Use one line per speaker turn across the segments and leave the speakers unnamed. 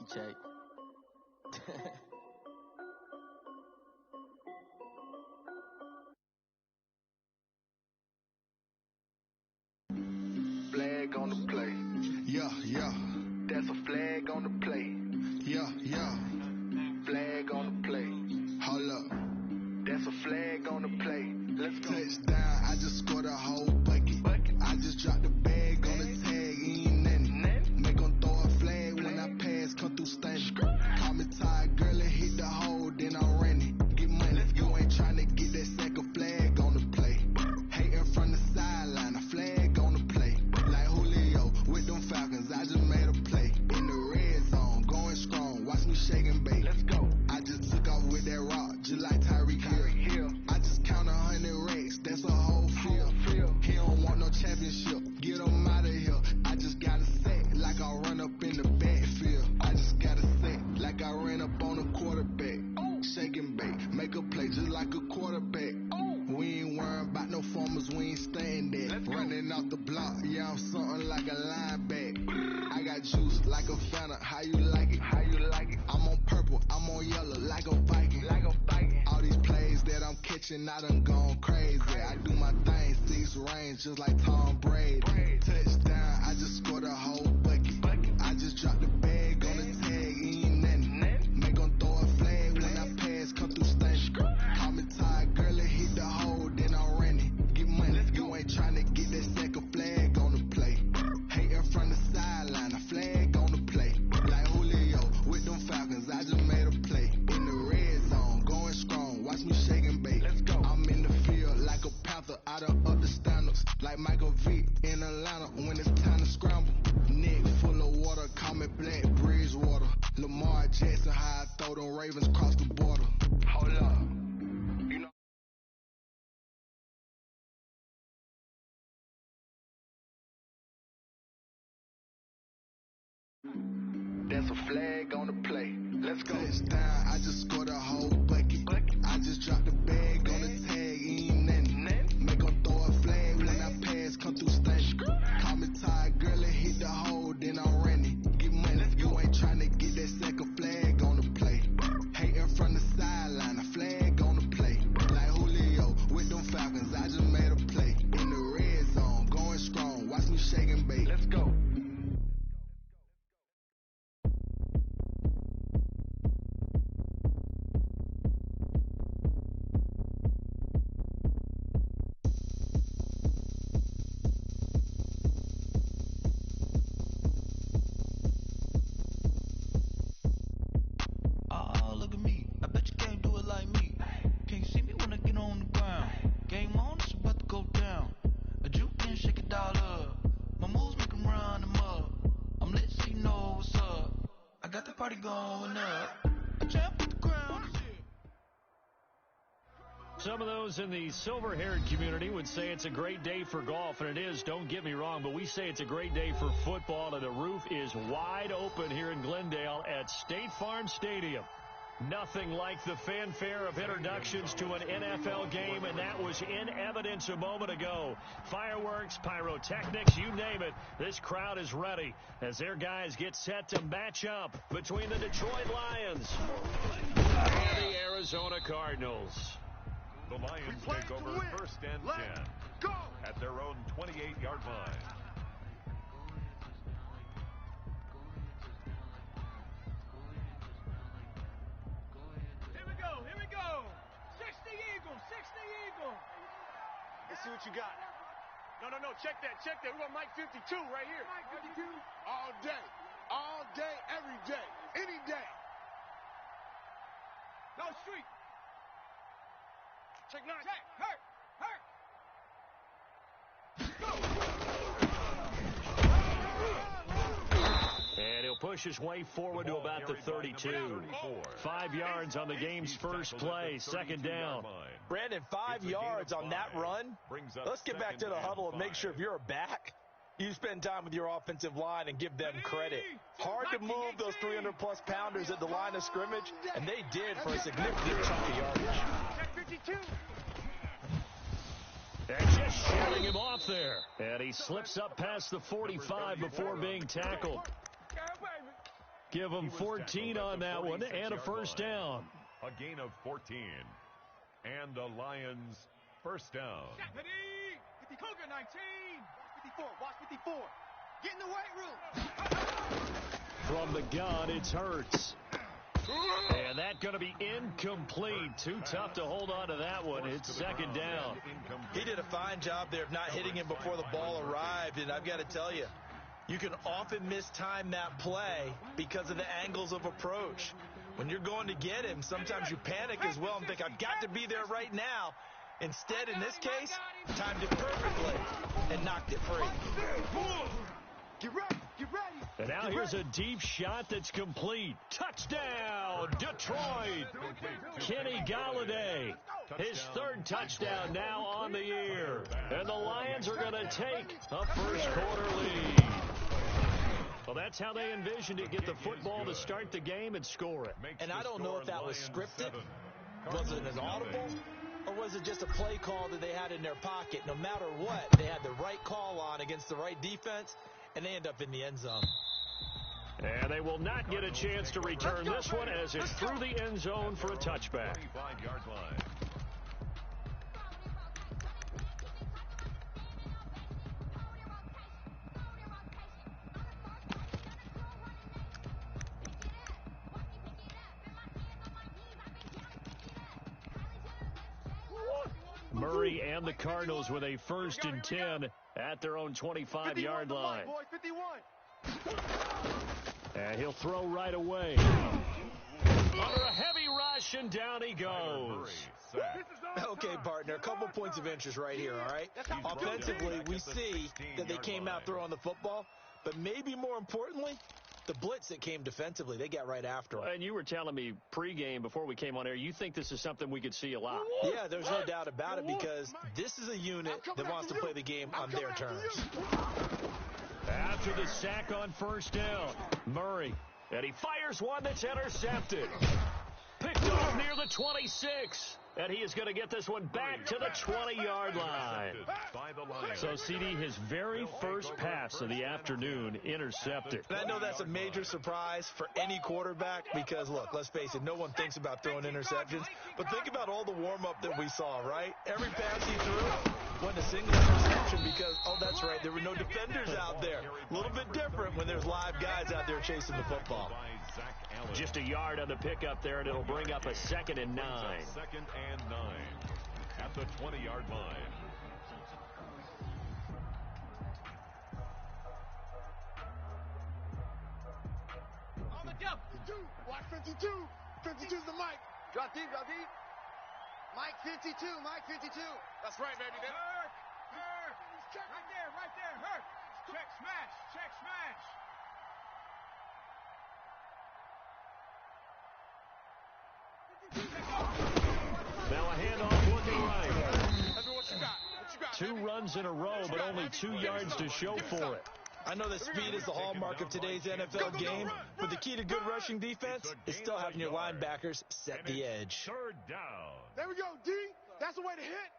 Nike check.
Flag on the play.
Yeah, yeah.
That's a flag on the play.
Yeah, yeah.
Flag on the play.
Hold up.
That's a flag on the play. Let's go.
Touchdown, I just scored a whole bucket. I just dropped the bag on the tag, ain't nothing. Make 'em throw a flag when I pass, come through stunning. Call me tired, girl, and hit the hole, then I'm running. Get money, you ain't tryna get that second flag on the play. Hating from the sideline, a flag on the play. Like Julio with them Falcons, I just made a play. In the red zone, going strong, watch me shake and bake.
Let's go.
I just took off with that rock, just like Tyreek Hill. I just count 100 racks, that's a whole field. He don't want no championship, get him out of here. I just got a set, like I run up in the backfield. I just got a set, like I ran up on a quarterback. Shake and bake, make a play just like a quarterback. We ain't worrying about no formers, we ain't staying there. Running off the block, yeah, I'm something like a lineback. I got juice like a Fanta, how you like it?
How you like it?
I'm on purple, I'm on yellow, like a Viking.
Like a Viking.
All these plays that I'm catching, I done gone crazy. I do my thing, 6 range, just like Tom Brady. Touchdown, I just scored a whole bucket. I just dropped the bag on the tag, ain't nothing. Make 'em throw a flag when I pass, come through stunning. Call me tired, girl, and hit the hole, then I'm running. Get money, you ain't tryna get that second flag on the play. Hating from the sideline, a flag on the play. Like Julio with them Falcons, I just made a play. In the red zone, going strong, watch me shake and bake.
Let's go.
I'm in the field like a Panther, I done up the standards. Like Michael Vick in Atlanta when it's time to scramble. Neck full of water, call me Black Bridgewater. Lamar Jackson, how I throw them Ravens cross the border.
Hold up. You know. That's a flag on the play. Let's go.
Touchdown, I just scored a whole bucket. I just dropped the bag on the tag, ain't nothing. Make 'em throw a flag when I pass, come through stunning. Call me tired, girl, and hit the hole, then I'm running. Get money, you ain't tryna get that second flag on the play. Hating from the sideline, a flag on the play. Like Julio with them Falcons, I just made a play. In the red zone, going strong, watch me shake and bake.
Let's go.
Oh, look at me. I bet you can't do it like me. Can't see me when I get on the ground. Game on, it's about to go down. A juke and shake it all up. My moves make 'em run them up. I'm lit so you know what's up. I got the party going up. A champ with the crown is here.
Some of those in the silver-haired community would say it's a great day for golf, and it is, don't get me wrong, but we say it's a great day for football, and the roof is wide open here in Glendale at State Farm Stadium. Nothing like the fanfare of introductions to an NFL game, and that was in evidence a moment ago. Fireworks, pyrotechnics, you name it. This crowd is ready as their guys get set to match up between the Detroit Lions and the Arizona Cardinals.
The Lions take over first and 10 at their own 28-yard line.
Here we go. 60 Eagles.
Let's see what you got. No, check that. We got Mike 52 right here.
Mike 52.
All day, every day, any day.
No street.
Check 9.
Check. Hurt.
And he'll push his way forward to about the 32. 5 yards on the game's first play, second down.
Brandon, 5 yards on that run. Let's get back to the huddle and make sure if you're a back, you spend time with your offensive line and give them credit. Hard to move those 300-plus pounders at the line of scrimmage, and they did for a significant chunk of yardage.
Check 52.
And just shutting him off there. And he slips up past the 45 before being tackled. Give them 14 on that one and a first down.
A gain of 14. And the Lions first down.
Cougar 19. Watch 54. Get in the weight room.
From the gun, it's Hurts. And that's going to be incomplete. Too tough to hold on to that one. It's second down.
He did a fine job there of not hitting him before the ball arrived. And I've got to tell you, you can often mistime that play because of the angles of approach. When you're going to get him, sometimes you panic as well and think, I've got to be there right now. Instead, in this case, timed it perfectly and knocked it free.
Get ready. Get ready.
And now here's a deep shot that's complete. Touchdown, Detroit. Kenny Galladay, his third touchdown now on the year. And the Lions are going to take a first-quarter lead. Well, that's how they envisioned it, get the football to start the game and score it.
And I don't know if that was scripted. Was it an audible? Or was it just a play call that they had in their pocket? No matter what, they had the right call on against the right defense, and they end up in the end zone.
And they will not get a chance to return this one as it's through the end zone for a touchback.
25-yard line.
Murray and the Cardinals with a 1st and 10 at their own 25-yard line. And he'll throw right away. Under a heavy rush, and down he goes.
Okay, partner, a couple points of interest right here, all right? Offensively, we see that they came out throwing the football, but maybe more importantly, the blitz that came defensively, they got right after him.
And you were telling me pregame before we came on air, you think this is something we could see a lot.
Yeah, there's no doubt about it because this is a unit that wants to play the game on their terms.
After the sack on first down, Murray, and he fires one that's intercepted. Picked off near the 26. And he is going to get this one back to the 20-yard line. So, CD, his very first pass of the afternoon intercepted.
And I know that's a major surprise for any quarterback because, look, let's face it, no one thinks about throwing interceptions. But think about all the warm-up that we saw, right? Every pass he threw wasn't a single interception because, oh, that's right, there were no defenders out there. A little bit different when there's live guys out there chasing the football.
Just a yard on the pickup there, and it'll bring up a 2nd and 9.
2nd and 9 at the 20-yard line.
On the jump.
52. Watch 52. 52's the mic.
Drop deep, drop deep. Mike 52, Mike 52.
That's right, baby.
Hurt. Right there, hurt. Check, smash.
Now a handoff looking right.
What you got?
2 runs in a row, but only 2 yards to show for it.
I know that speed is the hallmark of today's NFL game, but the key to good rushing defense is still having your linebackers set the edge.
3rd down.
There we go, D. That's the way to hit.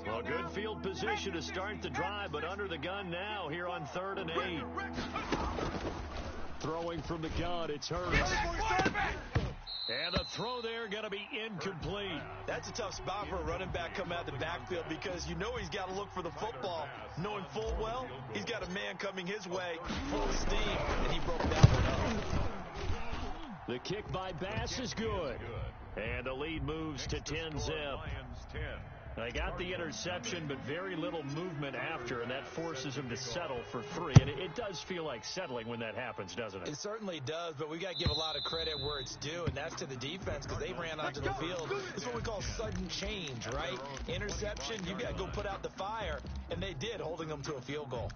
Well, good field position to start the drive, but under the gun now here on 3rd and 8. Throwing from the gun, it's Hurts. And the throw there going to be incomplete.
That's a tough spot for a running back coming out the backfield because you know he's got to look for the football, knowing full well he's got a man coming his way full steam, and he broke that one up.
The kick by Bass is good. And the lead moves to 10-zip. They got the interception, but very little movement after, and that forces them to settle for 3. And it does feel like settling when that happens, doesn't it?
It certainly does, but we got to give a lot of credit where it's due, and that's to the defense because they ran onto the field. It's what we call sudden change, right? Interception, you got to go put out the fire, and they did, holding them to a field goal.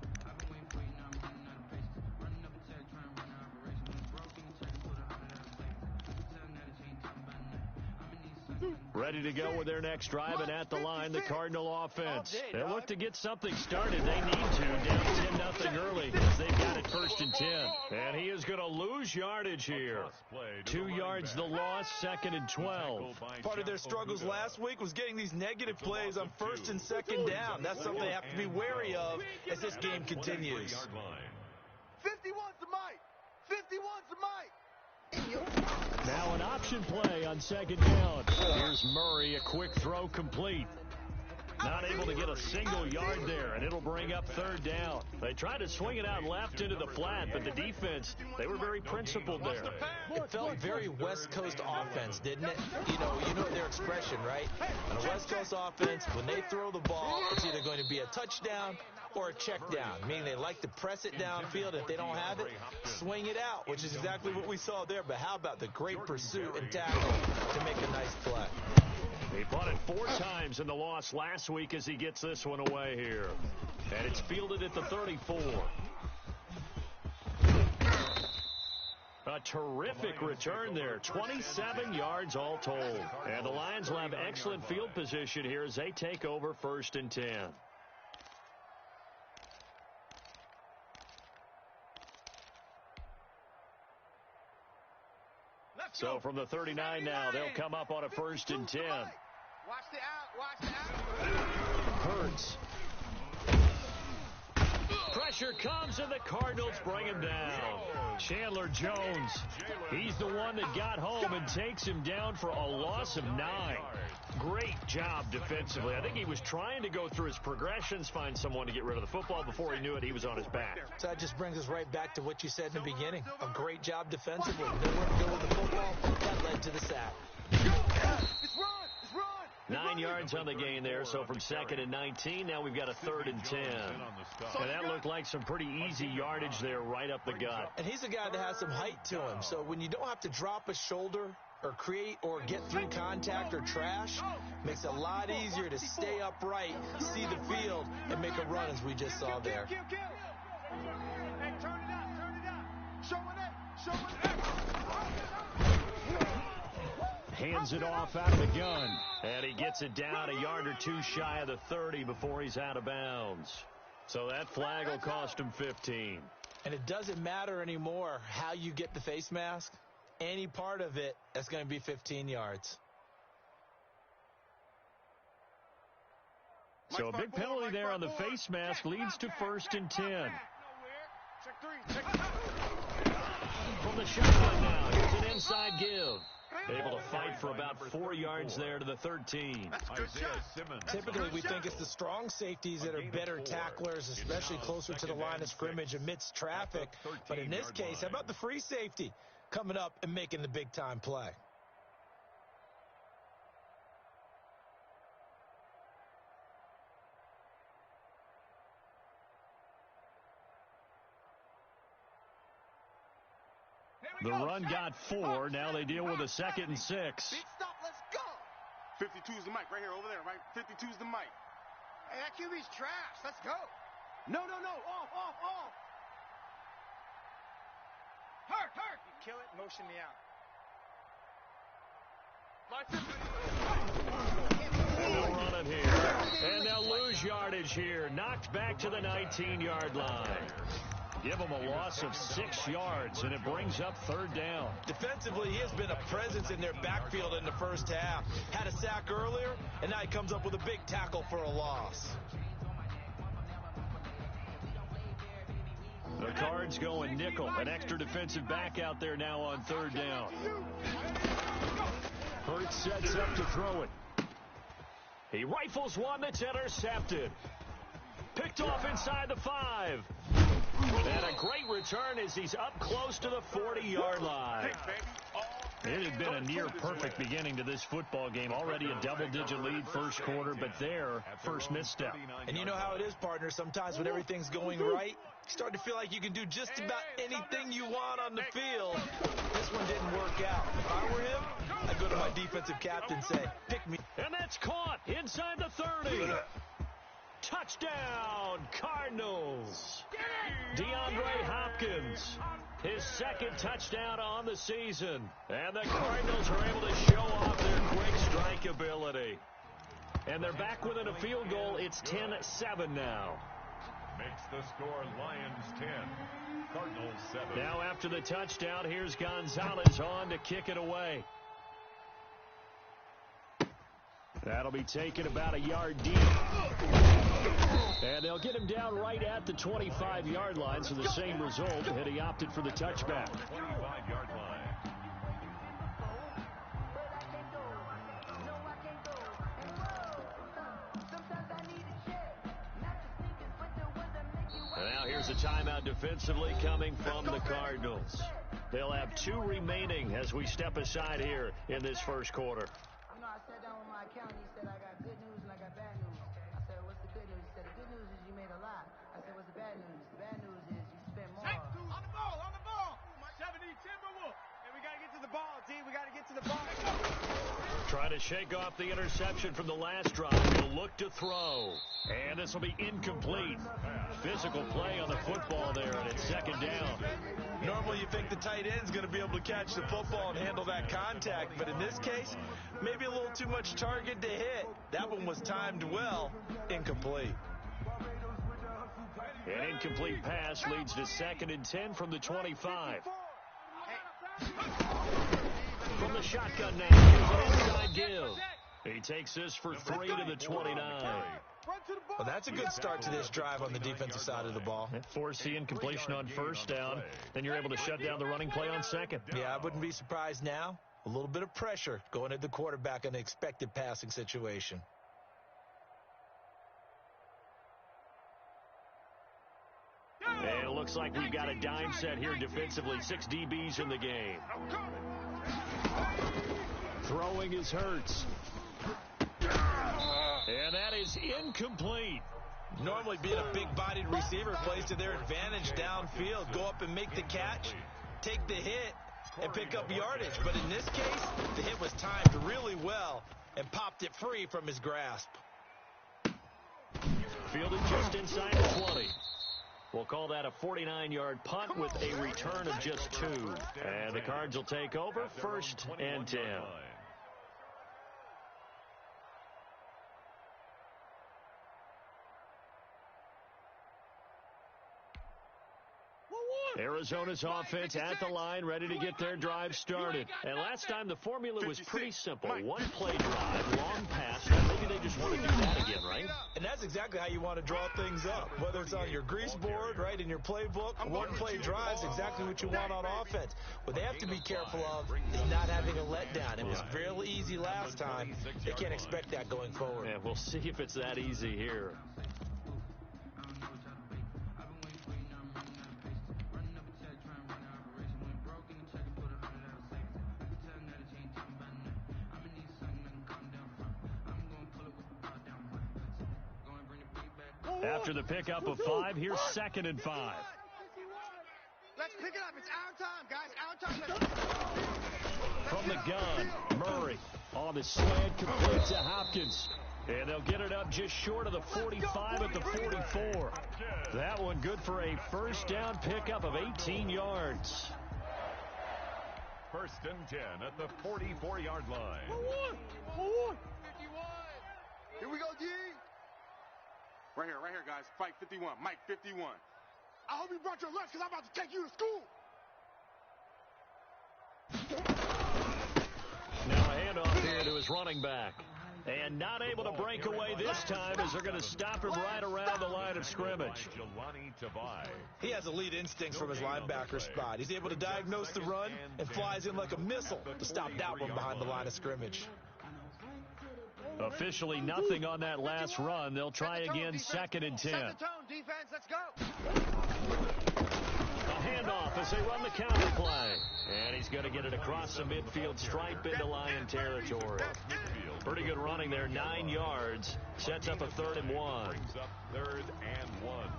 Ready to go with their next drive, and at the line, the Cardinal offense. They look to get something started. They need to, down 10-0 early, as they've got it 1st and 10. And he is going to lose yardage here. 2 yards the loss, 2nd and 12.
Part of their struggles last week was getting these negative plays on 1st and 2nd down. That's something they have to be wary of as this game continues.
51's the mic.
51's the Mike.
Now an option play on second down. Here's Murray, a quick throw complete. Not able to get a single yard there, and it'll bring up third down. They tried to swing it out left into the flat, but the defense, they were very principled there.
It felt very West Coast offense, didn't it? You know their expression, right? On a West Coast offense, when they throw the ball, it's either going to be a touchdown or a check down, meaning they like to press it downfield. If they don't have it, swing it out, which is exactly what we saw there. But how about the great pursuit and tackle to make a nice play?
He punted 4 times in the loss last week as he gets this one away here. And it's fielded at the 34. A terrific return there. 27 yards all told. And the Lions will have excellent field position here as they take over 1st and 10. So from the 39 now, they'll come up on a 1st and 10.
Watch the out. Watch the out.
Hurts. Pressure comes, and the Cardinals bring him down. Chandler Jones, he's the one that got home and takes him down for a loss of 9. Great job defensively. I think he was trying to go through his progressions, find someone to get rid of the football. Before he knew it, he was on his back.
So that just brings us right back to what you said in the beginning. A great job defensively. Nowhere to go with the football. That led to the sack.
It's run.
9 yards on the gain there, so from 2nd and 19, now we've got a 3rd and 10. And that looked like some pretty easy yardage there right up the gut.
And he's a guy that has some height to him, so when you don't have to drop a shoulder or create or get through contact or trash, makes it a lot easier to stay upright, see the field, and make a run as we just saw there.
Hey, turn it up. Show it up.
Hands it off out of the gun. And he gets it down a yard or 2 shy of the 30 before he's out of bounds. So that flag will cost him 15.
And it doesn't matter anymore how you get the face mask. Any part of it, that's going to be 15 yards.
So a big penalty there on the face mask leads to 1st and 10. From the shotgun now, here's an inside give. Able to fight for about 4 yards there to the 13.
Typically, we think it's the strong safeties that are better tacklers, especially closer to the line of scrimmage amidst traffic. But in this case, how about the free safety coming up and making the big-time play?
The run got 4. Now they deal with a 2nd and 6.
Big stop. Let's go.
52's the mic right here over there, right? 52's the mic.
Hey, that QB's trash. Let's go. No. Off. Hurt. You kill it. Motion me out.
And they'll run it here. And they'll lose yardage here. Knocked back to the 19-yard line. Give them a loss of 6 yards, and it brings up 3rd down.
Defensively, he has been a presence in their backfield in the first half. Had a sack earlier, and now he comes up with a big tackle for a loss.
The Cards going nickel. An extra defensive back out there now on 3rd down. Hurts sets up to throw it. He rifles one that's intercepted. Picked off inside the 5. And a great return as he's up close to the 40-yard line. It had been a near-perfect beginning to this football game. Already a double-digit lead first quarter, but there, first misstep.
And you know how it is, partner. Sometimes when everything's going right, you start to feel like you can do just about anything you want on the field. This one didn't work out. If I were him, I'd go to my defensive captain and say, pick me.
And that's caught inside the 30. Touchdown, Cardinals. DeAndre Hopkins, his 2nd touchdown on the season. And the Cardinals are able to show off their quick strike ability. And they're back within a field goal. It's 10-7 now.
Makes the score Lions 10, Cardinals 7.
Now after the touchdown, here's Gonzalez on to kick it away. That'll be taken about a yard deep. And they'll get him down right at the 25-yard line, so the same result, and he opted for the touchback.
25-yard line.
And now here's a timeout defensively coming from the Cardinals. They'll have 2 remaining as we step aside here in this first quarter.
You know, I sat down with my accountant. He said, I got good news and I got bad news. I said, what's the good news? He said, the good news is you made a lot. I said, what's the bad news? The bad news is you spent more.
On the ball, on the ball. 70 Timberwolves. And we got to get to the ball, T. We got to get to the ball.
Trying to shake off the interception from the last drive. He'll look to throw. And this will be incomplete. Physical play on the football there, and it's second down.
Normally you think the tight end's going to be able to catch the football and handle that contact, but in this case, maybe a little too much target to hit. That one was timed well. Incomplete.
An incomplete pass leads to 2nd and 10 from the 25. From the shotgun now, here's an inside give. He takes this for 3 to the 29.
Well, that's a good start to this drive on the defensive side of the ball.
Force the incompletion on first down. Then you're able to shut down the running play on second.
Yeah, I wouldn't be surprised now. A little bit of pressure going at the quarterback in an expected passing situation.
And it looks like we've got a dime set here defensively. 6 DBs in the game. Throwing is Hurts. And that is incomplete.
Normally being a big-bodied receiver plays to their advantage downfield. Go up and make the catch, take the hit, and pick up yardage. But in this case, the hit was timed really well and popped it free from his grasp.
Fielded just inside the 20. We'll call that a 49-yard punt with a return of just 2. And the Cards will take over 1st and 10. Arizona's offense at the line, ready to get their drive started. And last time the formula was pretty simple. 1-play drive, long pass. Maybe they just want to do that again, right?
And that's exactly how you want to draw things up. Whether it's on your grease board, right, in your playbook, 1-play drive is exactly what you want on offense. What they have to be careful of is not having a letdown. It was fairly easy last time. They can't expect that going forward.
Yeah, we'll see if it's that easy here. After the pickup of 5, here's 2nd and 5.
Let's pick it up. It's our time, guys. Our time.
From the gun, Murray on the slant, complete to Hopkins. And they'll get it up just short of the 45 at the 44. That one good for a first down pickup of 18 yards.
1st and 10 at the 44-yard line.
51. Here we go, G. Right here, guys. Fight 51. Mike 51. I hope you brought your lunch because I'm about to take you to school.
Now a handoff here to his running back. And not able to break away this time as they're going to stop him right around the line of scrimmage.
He has elite instincts from his linebacker spot. He's able to diagnose the run and flies in like a missile to stop that one behind the line of scrimmage.
Officially nothing on that last run. They'll try again, 2nd and 10.
Set the tone, defense. Let's go.
A handoff as they run the counter play. And he's going to get it across the midfield stripe into Lion territory. Pretty good running there, 9 yards. Sets up a 3rd and 1.
Brings up 3rd and 1.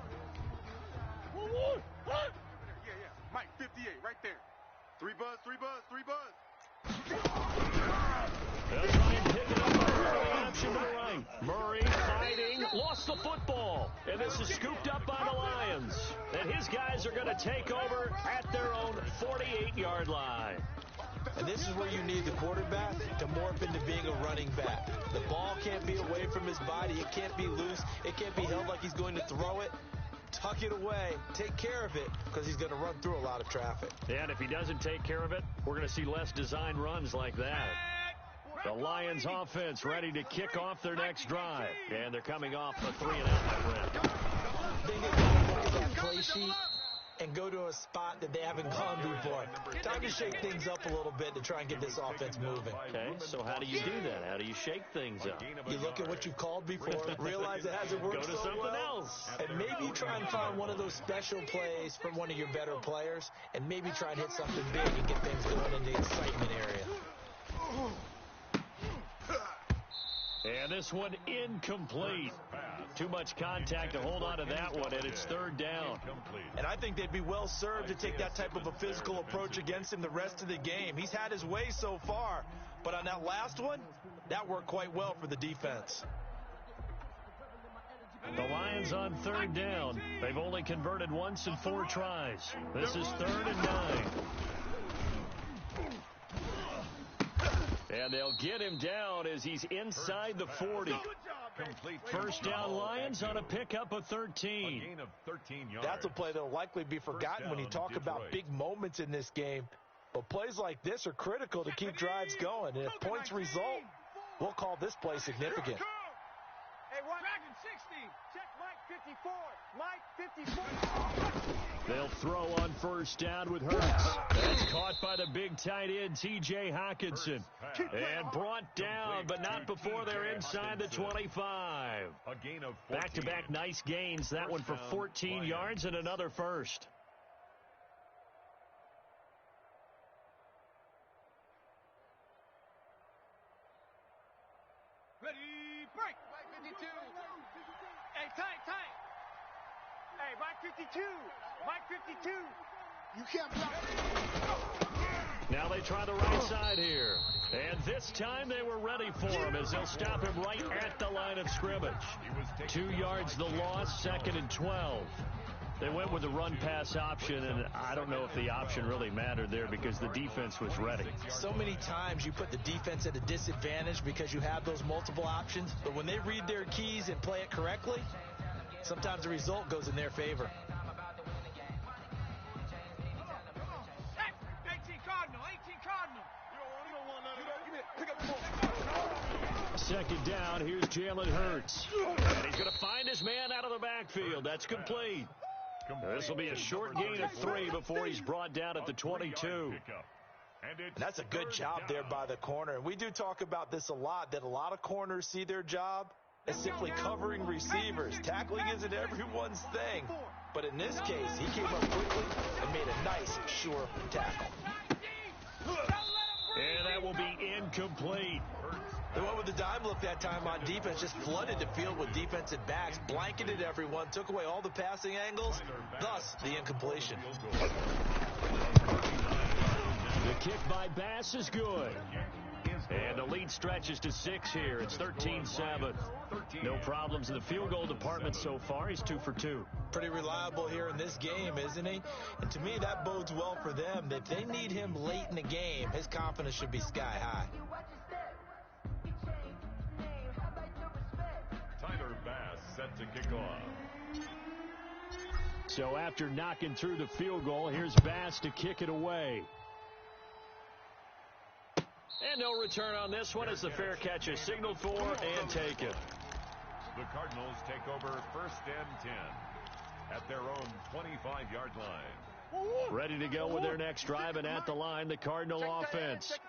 Yeah. Mike 58, right there. 3 buzz.
They'll try and pick it up. Option to the right. Murray fighting, lost the football. And this is scooped up by the Lions. And his guys are going to take over at their own 48-yard line.
And this is where you need the quarterback to morph into being a running back. The ball can't be away from his body. It can't be loose. It can't be held like he's going to throw it. Tuck it away. Take care of it because he's going to run through a lot of traffic.
And if he doesn't take care of it, we're going to see less design runs like that. The Lions offense ready to kick off their next drive. And they're coming off a 3-and-out, my friend.
They get to look at that play sheet and go to a spot that they haven't gone before. Time to shake things up a little bit to try and get this offense moving.
Okay, so how do you do that? How do you shake things up?
You look at what you've called before, realize it hasn't worked
so well. Go to something else.
And maybe try and find one of those special plays from one of your better players, and maybe try and hit something big and get things going in the excitement area.
And this one incomplete. Too much contact to hold on to that one, and it's 3rd down.
And I think they'd be well served to take that type of a physical approach against him the rest of the game. He's had his way so far, but on that last one, that worked quite well for the defense.
The Lions on 3rd down. They've only converted once in 4 tries. This is 3rd and 9. And they'll get him down as he's inside the 40. First down Lions on a pickup of 13.
Gain of 13 yards.
That's a play that will likely be forgotten when you talk about big moments in this game. But plays like this are critical to keep drives going. And if points result, we'll call this play significant.
Hey, Dragon 60. Check Mike 54. Mike 54.
They'll throw on first down with Hurts. That's caught by the big tight end, T.J. Hawkinson. And brought down, but not before they're inside the 25.
A gain of 14.
Back-to-back nice gains. That one for 14 yards and another first.
Ready, break. Mike 52. Hey, tight. Hey, Mike 52. Mike 52.
You can't block.
Now they try the right side here. And this time they were ready for him as they'll stop him right at the line of scrimmage. 2 yards the loss, 2nd and 12. They went with the run-pass option, and I don't know if the option really mattered there because the defense was ready.
So many times you put the defense at a disadvantage because you have those multiple options, but when they read their keys and play it correctly, sometimes the result goes in their favor.
18 Cardinal. You don't want none of that. Pick up the ball.
2nd down, here's Jalen Hurts. And he's going to find his man out of the backfield. That's complete. This will be a short gain of 3 before he's brought down at the 22.
And that's a good job there by the corner. And we do talk about this a lot, that a lot of corners see their job as simply covering receivers. Tackling isn't everyone's thing. But in this case, he came up quickly and made a nice, sure tackle.
And that will be incomplete.
They went with the dime look that time on defense, just flooded the field with defensive backs, blanketed everyone, took away all the passing angles, thus the incompletion.
The kick by Bass is good. And the lead stretches to 6 here. It's 13-7. No problems in the field goal department so far. He's 2 for 2.
Pretty reliable here in this game, isn't he? And to me, that bodes well for them. If they need him late in the game, his confidence should be sky high.
Set to kick off.
So after knocking through the field goal, here's Bass to kick it away. And no return on this one as the fair catch is signaled for and taken.
The Cardinals take over 1st and 10 at their own 25-yard line.
Ready to go with their next drive, and at the line, the Cardinal offense.
Check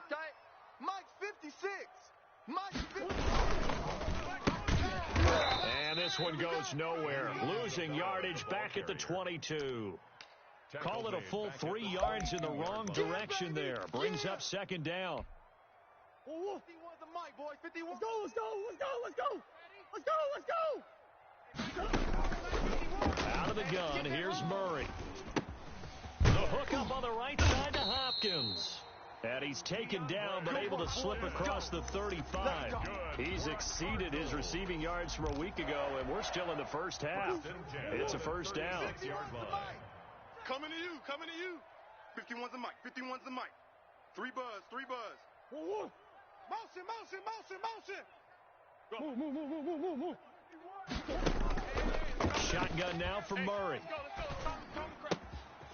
tight. Mike 56. Mike 56.
And this one goes nowhere. Losing yardage back at the 22. Call it a full 3 yards in the wrong direction there. Brings up 2nd down.
51's the mic, boys. 51. Let's go.
Out of the gun, here's Murray. The hook up on the right side to Hopkins. And he's taken down, but able to slip across the 35. He's exceeded his receiving yards from a week ago, and we're still in the first half. It's a 1st down.
Coming to you. 51's the mic. 51's the mic. 3 buzz. Motion.
Shotgun now for Murray.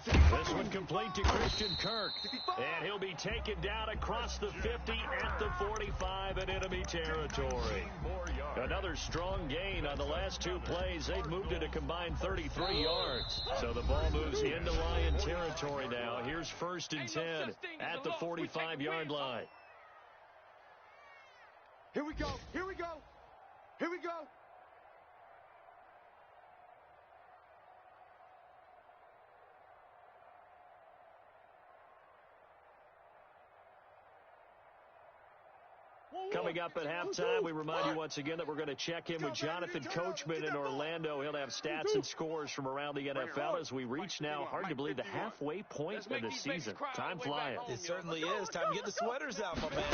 This one complete to Christian Kirk. And he'll be taken down across the 50 at the 45 in enemy territory. Another strong gain on the last two plays. They've moved it a combined 33 yards. So the ball moves into Lion territory now. Here's 1st and 10 at the 45-yard line.
Here we go. Here we go. Here we go.
Coming up at halftime, we remind you once again that we're going to check in with Jonathan Coachman in Orlando. He'll have stats and scores from around the NFL as we reach now, hard to believe, the halfway point of the season. Time flying.
It certainly is. Time to get the sweaters out, my man.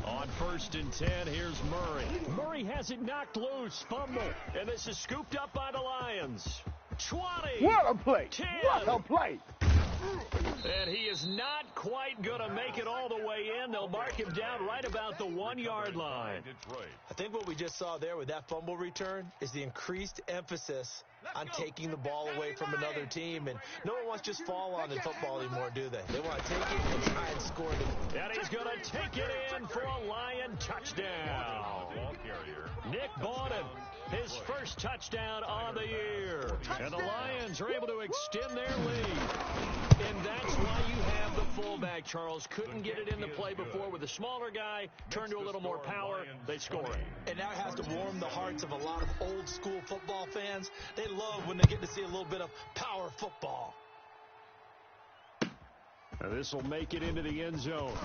On 1st and 10, here's Murray. Murray has it knocked loose. Fumble. And this is scooped up by the Lions. 20.
What a play.
10.
What a play.
And he is not quite going to make it all the way in. They'll mark him down right about the 1-yard line.
I think what we just saw there with that fumble return is the increased emphasis on taking the ball away from another team. And no one wants to just fall on in football anymore, do they? They want to take it and try and score it.
And he's going to take it in for a Lion touchdown. Nick Bawden, his first touchdown on the year. And the Lions are able to extend their lead. And that's why you have the fullback, Charles. Couldn't get it in the play before with a smaller guy. Turned to a little more power. They score it.
And now it has to warm the hearts of a lot of old school football fans. They love when they get to see a little bit of power football.
Now this will make it into the end zone.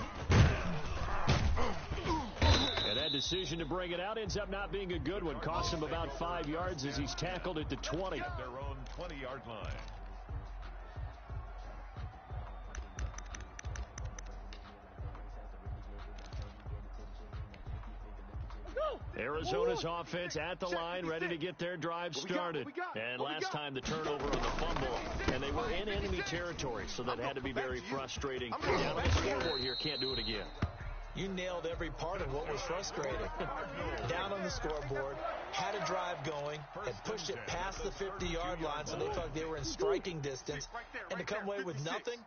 And that decision to bring it out ends up not being a good one. Costs him about 5 yards as he's tackled at the 20.
At their own 20-yard line.
Arizona's offense at the line, ready to get their drive started. And last time the turnover on the fumble, and they were in enemy territory, so that had to be very frustrating. Down on the scoreboard here, can't do it again.
You nailed every part of what was frustrating. Down on the scoreboard, had a drive going, and pushed it past the 50-yard line so they felt like they were in striking distance, and to come away with nothing,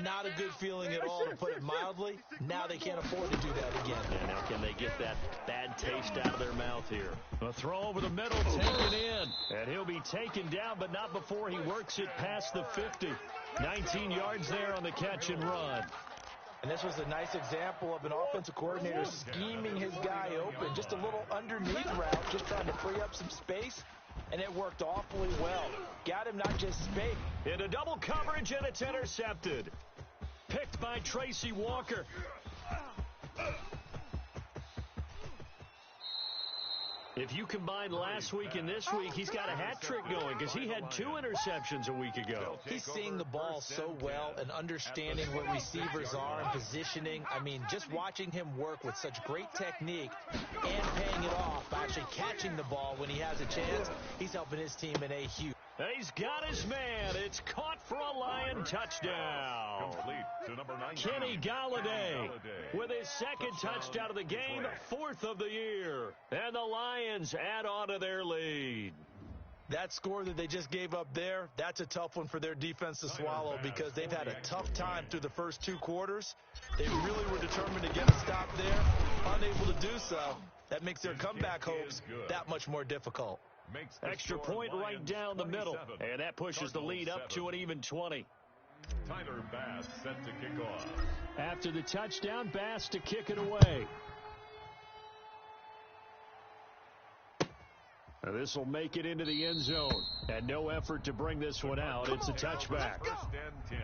not a good feeling at all, to put it mildly. Now they can't afford to do that again.
And now can they get that bad taste out of their mouth here? A throw over the middle, taken in. And he'll be taken down, but not before he works it past the 50. 19 yards there on the catch and run.
And this was a nice example of an offensive coordinator scheming his guy open. Just a little underneath route, just trying to free up some space. And it worked awfully well. Got him not just space.
Into double coverage, and it's intercepted. Picked by Tracy Walker. If you combine last week and this week, he's got a hat trick going because he had 2 interceptions a week ago.
He's seeing the ball so well and understanding where receivers are and positioning. I mean, just watching him work with such great technique and paying it off by actually catching the ball when he has a chance, he's helping his team in a huge.
He's got his man. It's caught for a Lion touchdown.
Complete to number 19.
Kenny Galladay with his second touchdown of the game, 4th of the year. And the Lions add on to their lead.
That score that they just gave up there, that's a tough one for their defense to swallow because they've had a tough time through the first 2 quarters. They really were determined to get a stop there, unable to do so. That makes their comeback hopes that much more difficult.
Extra point right down the middle, and that pushes the lead up to an even 20.
Tyler Bass set to kick off.
After the touchdown, Bass to kick it away. Now this will make it into the end zone, and no effort to bring this one out. It's a touchback.
1st and 10.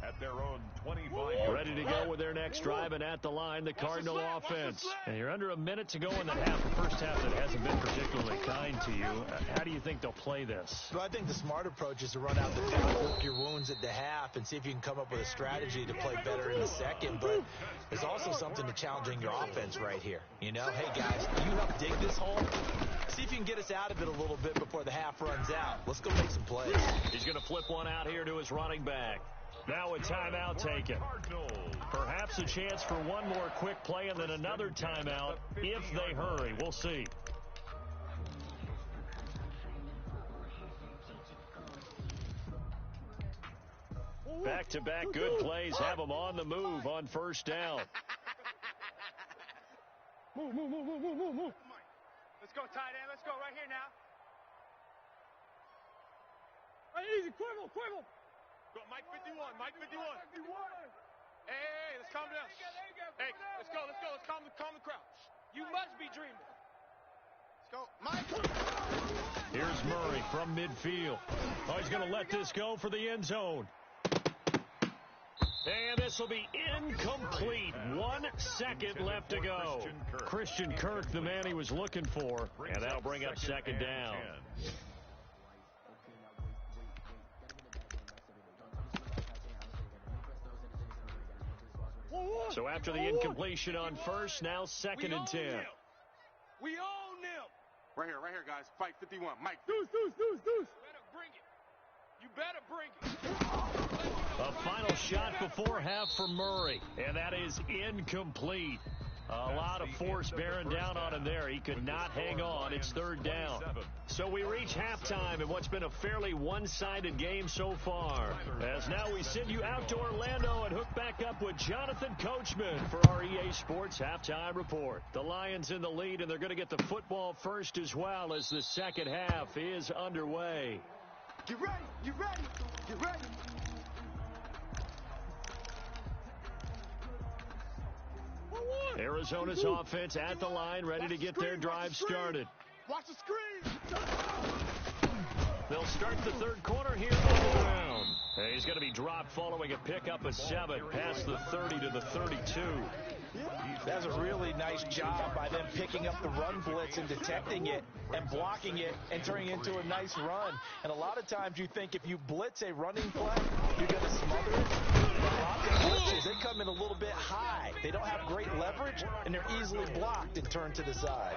At their own 25.
Ready to go with their next drive, and at the line, the Cardinal offense. And you're under a minute to go in the half. The first half that hasn't been particularly kind to you. How do you think they'll play this?
Well, I think the smart approach is to run out the clock, lick your wounds at the half, and see if you can come up with a strategy to play better in the second. But there's also something to challenging your offense right here. You know, hey, guys, you help dig this hole. See if you can get us out of it a little bit before the half runs out. Let's go make some plays.
He's going to flip one out here to his running back. Now a timeout taken. Perhaps a chance for one more quick play and then another timeout if they hurry. We'll see. Back-to-back good plays have them on the move on first down.
Move. Let's go, tight end. Let's go right here now. Right, easy. Quiver. Go, Mike 51. Hey, let's calm down. Hey, let's go. Let's calm the crowd. You must be dreaming. Let's go, Mike.
Here's Murray from midfield. Oh, he's going to let this go for the end zone. And this will be incomplete. 1 second left to go. Christian Kirk, the man he was looking for. And that'll bring up second down. So after the incompletion on first, now 2nd and 10.
We own them.
Right here, guys. Fight 51. Mike.
Deuce. You better bring it.
A final shot before half for Murray, and that is incomplete. A lot of force bearing down on him there. He could not hang on. It's 3rd down. So we reach halftime in what's been a fairly one-sided game so far. As now we send you out to Orlando and hook back up with Jonathan Coachman for our EA Sports Halftime Report. The Lions in the lead, and they're going to get the football first as well as the second half is underway.
Get ready.
Arizona's offense at the line, ready to get their drive started.
Watch the screen.
They'll start the 3rd quarter here on the ground. He's going to be dropped following a pickup of 7 past the 30 to the 32.
That's a really nice job by them picking up the run blitz and detecting it and blocking it and turning it into a nice run. And a lot of times you think if you blitz a running play, you're going to smother it. But a lot of blitzes, they come in a little bit high. They don't have great leverage, and they're easily blocked and turned to the side.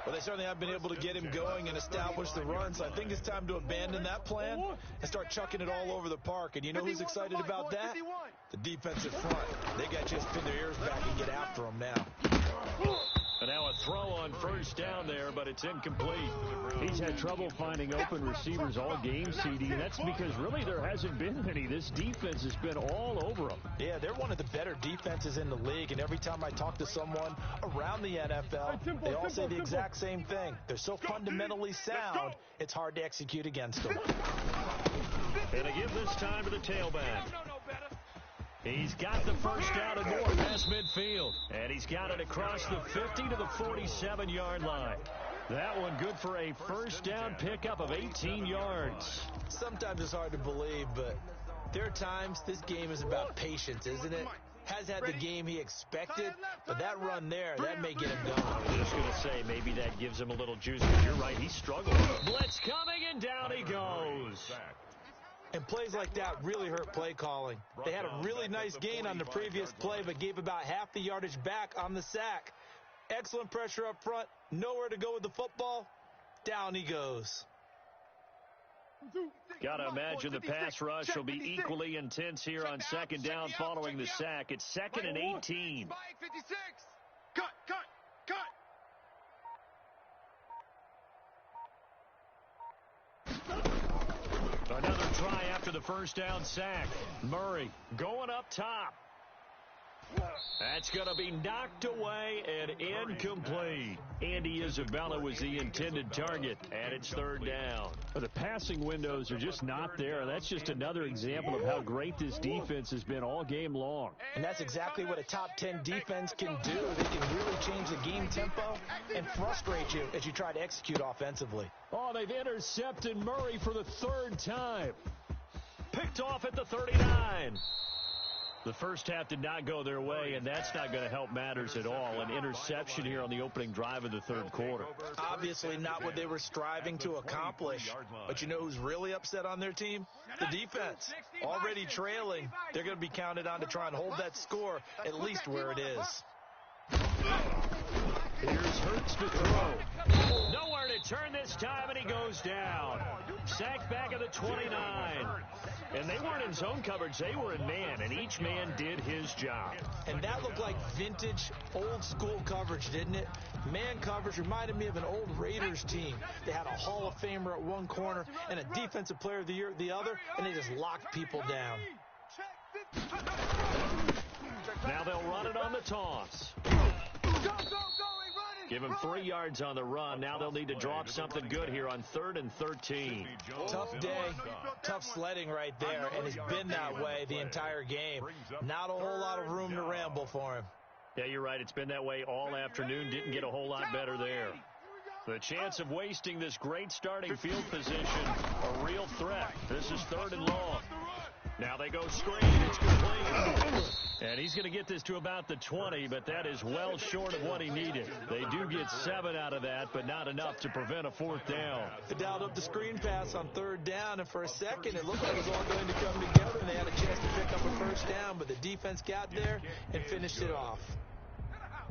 Well, they certainly have been able to get him going and establish the run, so I think it's time to abandon that plan and start chucking it all over the park. And you know who's excited about that? The defensive front. They got to just pin their ears back and get after him now.
And now a throw on first down there, but it's incomplete. He's had trouble finding open receivers all game, CD, and that's because really there hasn't been any. This defense has been all over them.
Yeah, they're one of the better defenses in the league, and every time I talk to someone around the NFL, they all say the exact same thing. They're so fundamentally sound, it's hard to execute against them.
And they give this time to the tailback. He's got the first down and more past midfield. And he's got it across the 50 to the 47-yard line. That one good for a first down pickup of 18 yards.
Sometimes it's hard to believe, but there are times this game is about patience, isn't it? Has had the game he expected, but that run there, that may get him going.
I was just going to say, maybe that gives him a little juice, but you're right, he's struggling. Blitz coming, and down he goes.
And plays like that really hurt play calling. They had a really nice gain on the previous play, but gave about half the yardage back on the sack. Excellent pressure up front. Nowhere to go with the football. Down he goes.
Got to imagine the pass rush will be equally intense here on 2nd down following the sack. It's 2nd and 18.
Mike 56. Cut.
Another try after the first down sack. Murray going up top. That's going to be knocked away and incomplete. Andy Isabella was the intended target, and it's 3rd down. The passing windows are just not there. That's just another example of how great this defense has been all game long.
And that's exactly what a top 10 defense can do. They can really change the game tempo and frustrate you as you try to execute offensively.
Oh, they've intercepted Murray for the 3rd time. Picked off at the 39. The first half did not go their way, and that's not going to help matters at all. An interception here on the opening drive of the 3rd quarter.
Obviously not what they were striving to accomplish. But you know who's really upset on their team? The defense. Already trailing, they're going to be counted on to try and hold that score at least where it is.
Here's Hurts to throw. Nowhere to turn this time, and he goes down. Sacked back at the 29. And they weren't in zone coverage. They were in man, and each man did his job.
And that looked like vintage, old-school coverage, didn't it? Man coverage reminded me of an old Raiders team. They had a Hall of Famer at one corner and a Defensive Player of the Year at the other, and they just locked people down.
Now they'll run it on the toss. Give him 3 yards on the run. Now they'll need to draw up something good here on 3rd and 13.
Tough day, tough sledding right there, and it's been that way the entire game. Not a whole lot of room to ramble for him.
Yeah, you're right. It's been that way all afternoon. Didn't get a whole lot better there. The chance of wasting this great starting field position, a real threat. This is 3rd and long. Now they go screen. It's complete. And he's going to get this to about the 20, but that is well short of what he needed. They do get 7 out of that, but not enough to prevent a 4th down.
They dialed up the screen pass on 3rd down, and for a second it looked like it was all going to come together, and they had a chance to pick up a 1st down, but the defense got there and finished it off.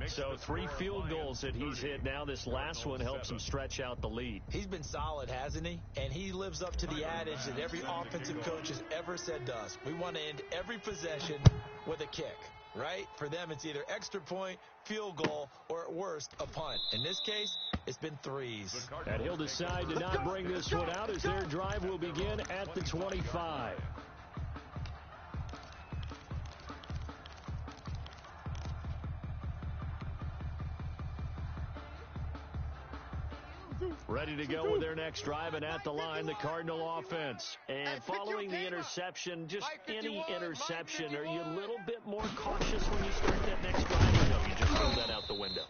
So 3 field goals that he's hit now. This last one helps him stretch out the lead.
He's been solid, hasn't he? And he lives up to the adage that every offensive coach has ever said to us. We want to end every possession with a kick, right? For them, it's either extra point, field goal, or at worst, a punt. In this case, it's been 3s.
And he'll decide to not bring this one out as their drive will begin at the 25. Ready to go with their next drive, and at the line, the Cardinal offense. And following the interception, just any interception, are you a little bit more cautious when you start that next drive, or no, you just throw that out the window?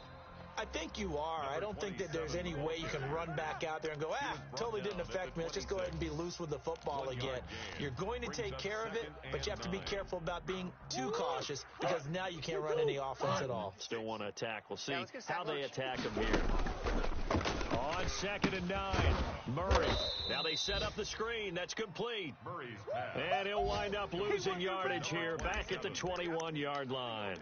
I think you are. I don't think that there's any way you can run back out there and go, totally didn't affect me. Let's just go ahead and be loose with the football again. You're going to take care of it, but you have to be careful about being too cautious because now you can't run any offense at all.
Still want to attack. We'll see how they attack him here. On 2nd and 9, Murray. Now they set up the screen. That's complete. And he'll wind up losing yardage here back at the 21-yard line.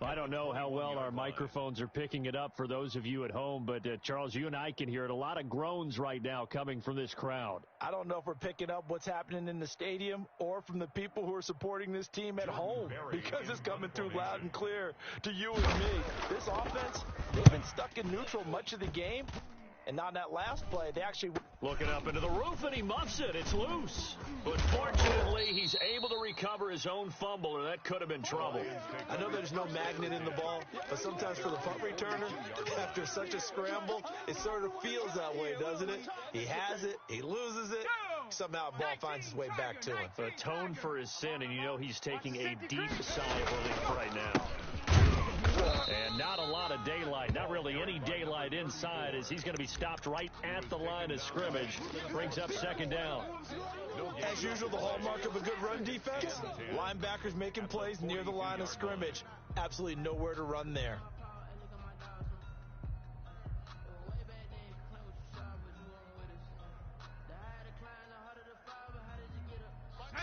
I don't know how well our microphones are picking it up for those of you at home, but Charles, you and I can hear it. A lot of groans right now coming from this crowd.
I don't know if we're picking up what's happening in the stadium or from the people who are supporting this team at home, because it's coming through loud and clear to you and me. This offense, they've been stuck in neutral much of the game. And on that last play, they actually...
Looking up into the roof, and he muffs it. It's loose. But fortunately, he's able to recover his own fumble, or that could have been trouble.
I know there's no magnet in the ball, but sometimes for the punt returner, after such a scramble, it sort of feels that way, doesn't it? He has it, he loses it, somehow the ball finds its way back to him.
Atone for his sin, and you know he's taking a deep sigh of relief right now. And not a lot of daylight, not really any daylight inside, as he's going to be stopped right at the line of scrimmage. Brings up 2nd down.
As usual, the hallmark of a good run defense, linebackers making plays near the line of scrimmage. Absolutely nowhere to run there.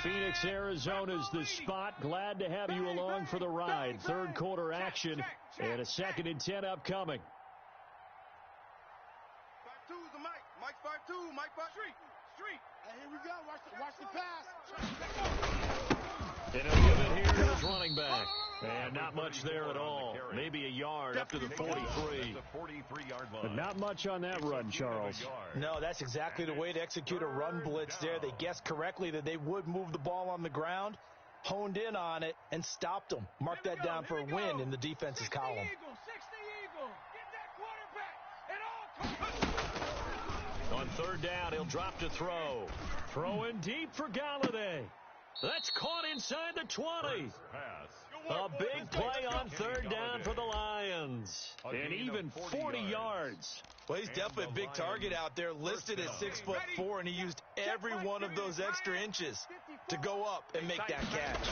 Phoenix, Arizona's the spot. Glad to have you along for the ride. 3rd quarter action and a 2nd and 10 upcoming.
5-2 is the Mike. Mike 5-2. Mike 5 street. Hey, here we go. Watch the pass.
And he'll give it here to his running back. And not much there at all. Maybe a yard up to the 43. But not much on that run, Charles.
No, that's exactly the way to execute a run blitz there. They guessed correctly that they would move the ball on the ground, honed in on it, and stopped them. Mark that down for a win in the defense's column.
On 3rd down, he'll drop to throw. Throwing deep for Galladay. That's caught inside the 20. A big play on 3rd down for the Lions. And even 40 yards.
Well, he's definitely a big target out there, listed at 6'4", and he used every one of those extra inches to go up and make that catch.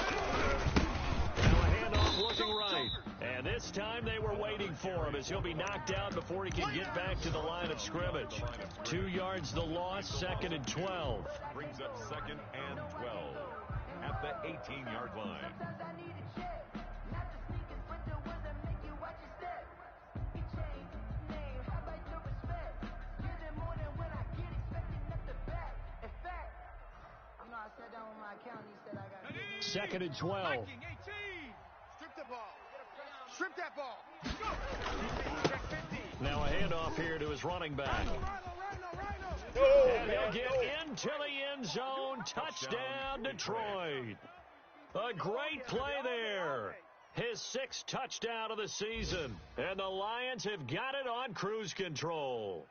Now a handoff looking right. And this time they were waiting for him as he'll be knocked out before he can get back to the line of scrimmage. 2 yards the loss, 2nd and 12.
Brings up 2nd and 12 at the 18-yard line.
Second and 12.
Strip the ball. Strip that ball.
Now a handoff here to his running back. And he'll get into the end zone. Touchdown, Detroit. A great play there. His 6th touchdown of the season. And the Lions have got it on cruise control.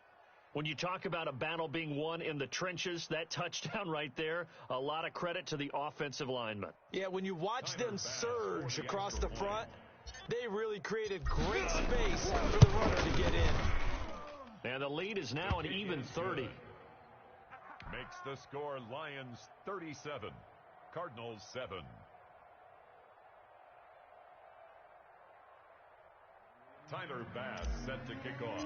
When you talk about a battle being won in the trenches, that touchdown right there, a lot of credit to the offensive linemen.
Yeah, when you watch them surge across the front, they really created great space for the runner to get in.
And the lead is now an even 30.
Makes the score Lions 37, Cardinals 7. Tyler Bass set to kick off.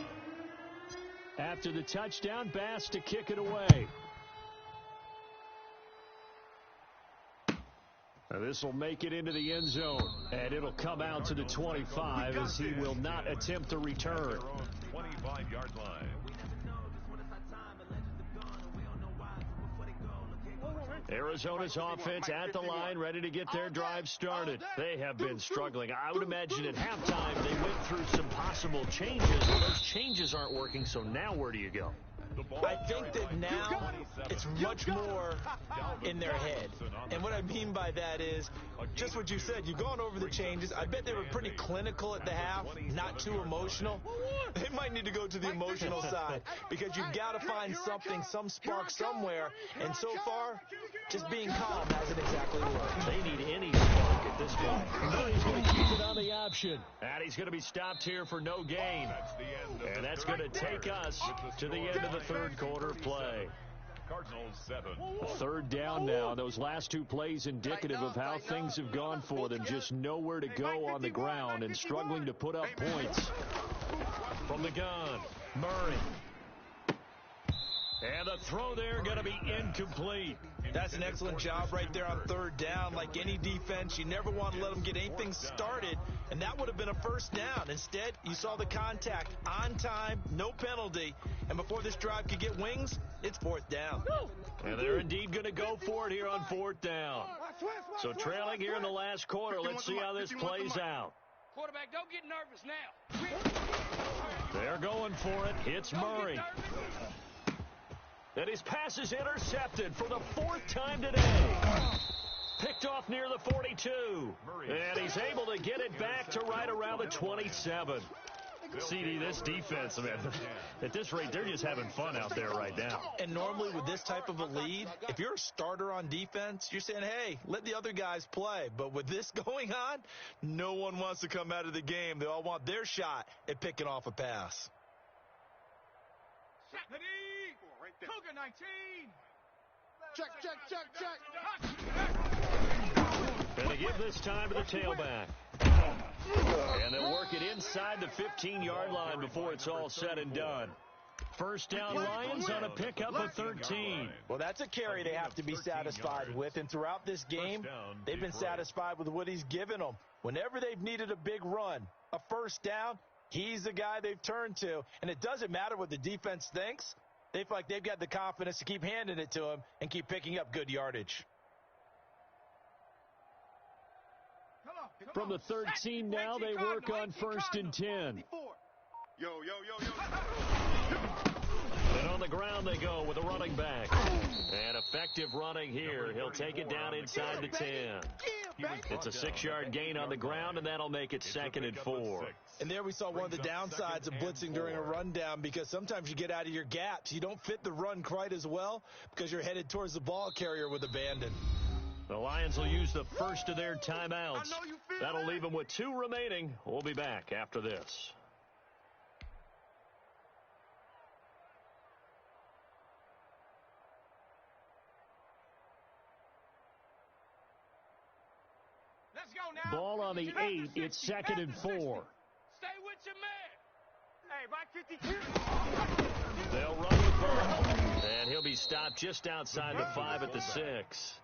After the touchdown, Bass to kick it away. This will make it into the end zone, and it'll come out to the 25 as he will not attempt to return.
25-yard line.
Arizona's offense at the line, ready to get their drive started. They have been struggling. I would imagine at halftime they went through some possible changes. Well, those changes aren't working, so now where do you go?
I think that now it's much more in their head. And what I mean by that is just what you said. You've gone over the changes. I bet they were pretty clinical at the half, not too emotional. They might need to go to the emotional side because you've got to find something, some spark somewhere. And so far, just being calm hasn't exactly worked.
They need any spark at this point. Murray's going to keep it on the option. And he's going to be stopped here for no gain. And that's going to take us to the end of the third quarter play.
Cardinals 7.
3rd down now. Those last 2 plays indicative of how things have gone for them. Just nowhere to go on the ground and struggling to put up points. From the gun, Murray. And the throw there going to be incomplete.
That's an excellent job right there on 3rd down. Like any defense, you never want to let them get anything started, and that would have been a 1st down. Instead, you saw the contact on time, no penalty, and before this drive could get wings, it's 4th down.
And they're indeed going to go for it here on 4th down. So trailing here in the last quarter, let's see how this plays out.
Quarterback, don't get nervous now.
They're going for it. Hits Murray. And his pass is intercepted for the 4th time today. Picked off near the 42. And he's able to get it back to right around the 27. CD, this defense, man, at this rate, they're just having fun out there right now.
And normally with this type of a lead, if you're a starter on defense, you're saying, hey, let the other guys play. But with this going on, no one wants to come out of the game. They all want their shot at picking off a pass.
Cougar 19.
Check.
Gonna give this time to the tailback. And they'll work it inside the 15-yard line before it's all said and done. 1st down Lions on a pickup of 13.
Well, that's a carry they have to be satisfied with. And throughout this game, they've been satisfied with what he's given them. Whenever they've needed a big run, a 1st down, he's the guy they've turned to. And it doesn't matter what the defense thinks. They feel like they've got the confidence to keep handing it to him and keep picking up good yardage.
From the 13 now, they work on 1st and 10.
Yo.
And on the ground they go with a running back. And effective running here. He'll take it down inside the 10. It's a 6-yard gain on the ground, and that'll make it 2nd and 4.
And there we saw one of the downsides of blitzing during a rundown, because sometimes you get out of your gaps. You don't fit the run quite as well because you're headed towards the ball carrier with abandon.
The Lions will use the first of their timeouts. That'll leave them with 2 remaining. We'll be back after this.
Let's go now.
Ball on the 8. It's 2nd and 4.
Stay with your man. Hey, right 52.
They'll run the ball. And he'll be stopped just outside the 5 at the 6.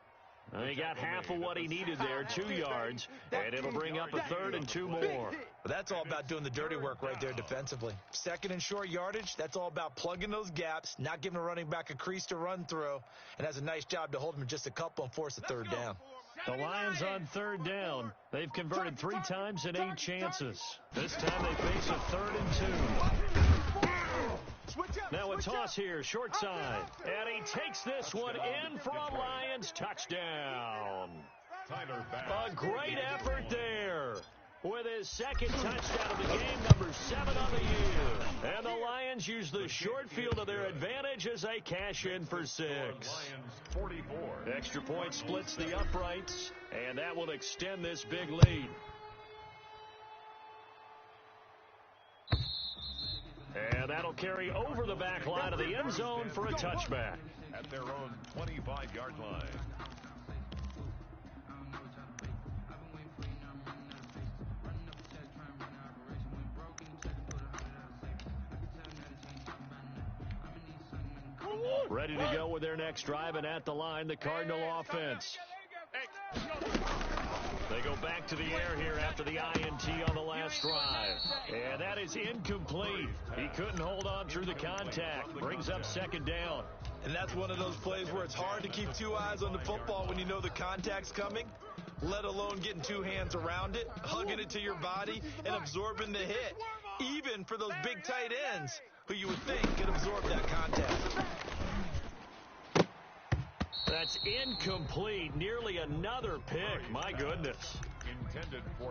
He got half of what he needed there, 2 yards, and it'll bring up a 3rd and 2 more.
Well, that's all about doing the dirty work right there defensively. 2nd and short yardage, that's all about plugging those gaps, not giving a running back a crease to run through, and has a nice job to hold him just a couple and force a 3rd down.
The Lions on 3rd down. They've converted 3 times in 8 chances. This time they face a 3rd and 2. Now a toss here, short side. And he takes this one in for a Lions touchdown. A great effort there. With his second touchdown of the game, number 7 on the year. And the Lions use the short field to their advantage as they cash in for 6. Extra point splits the uprights, and that will extend this big lead. And that'll carry over the back line of the end zone for a touchback.
At their own 25-yard line.
Ready to go with their next drive, and at the line, the Cardinal offense. They go back to the air here after the INT on the last drive. And that is incomplete. He couldn't hold on through the contact. Brings up second down.
And that's one of those plays where it's hard to keep two eyes on the football when you know the contact's coming, let alone getting two hands around it, hugging it to your body, and absorbing the hit, even for those big tight ends who you would think could absorb that contact.
That's incomplete. Nearly another pick. My goodness.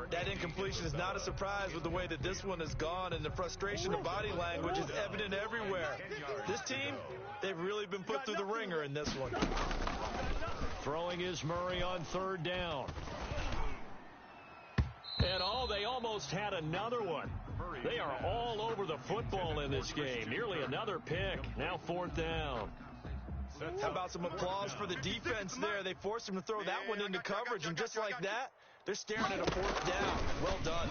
That incompletion is not a surprise with the way that this one has gone, and the frustration of body language is evident everywhere. This team, they've really been put through the ringer in this one.
Throwing is Murray on third down. And they almost had another one. They are all over the football in this game. Nearly another pick. Now fourth down.
How about some applause for the defense there? They forced him to throw that one into coverage, and just like that, they're staring at a fourth down. Well done.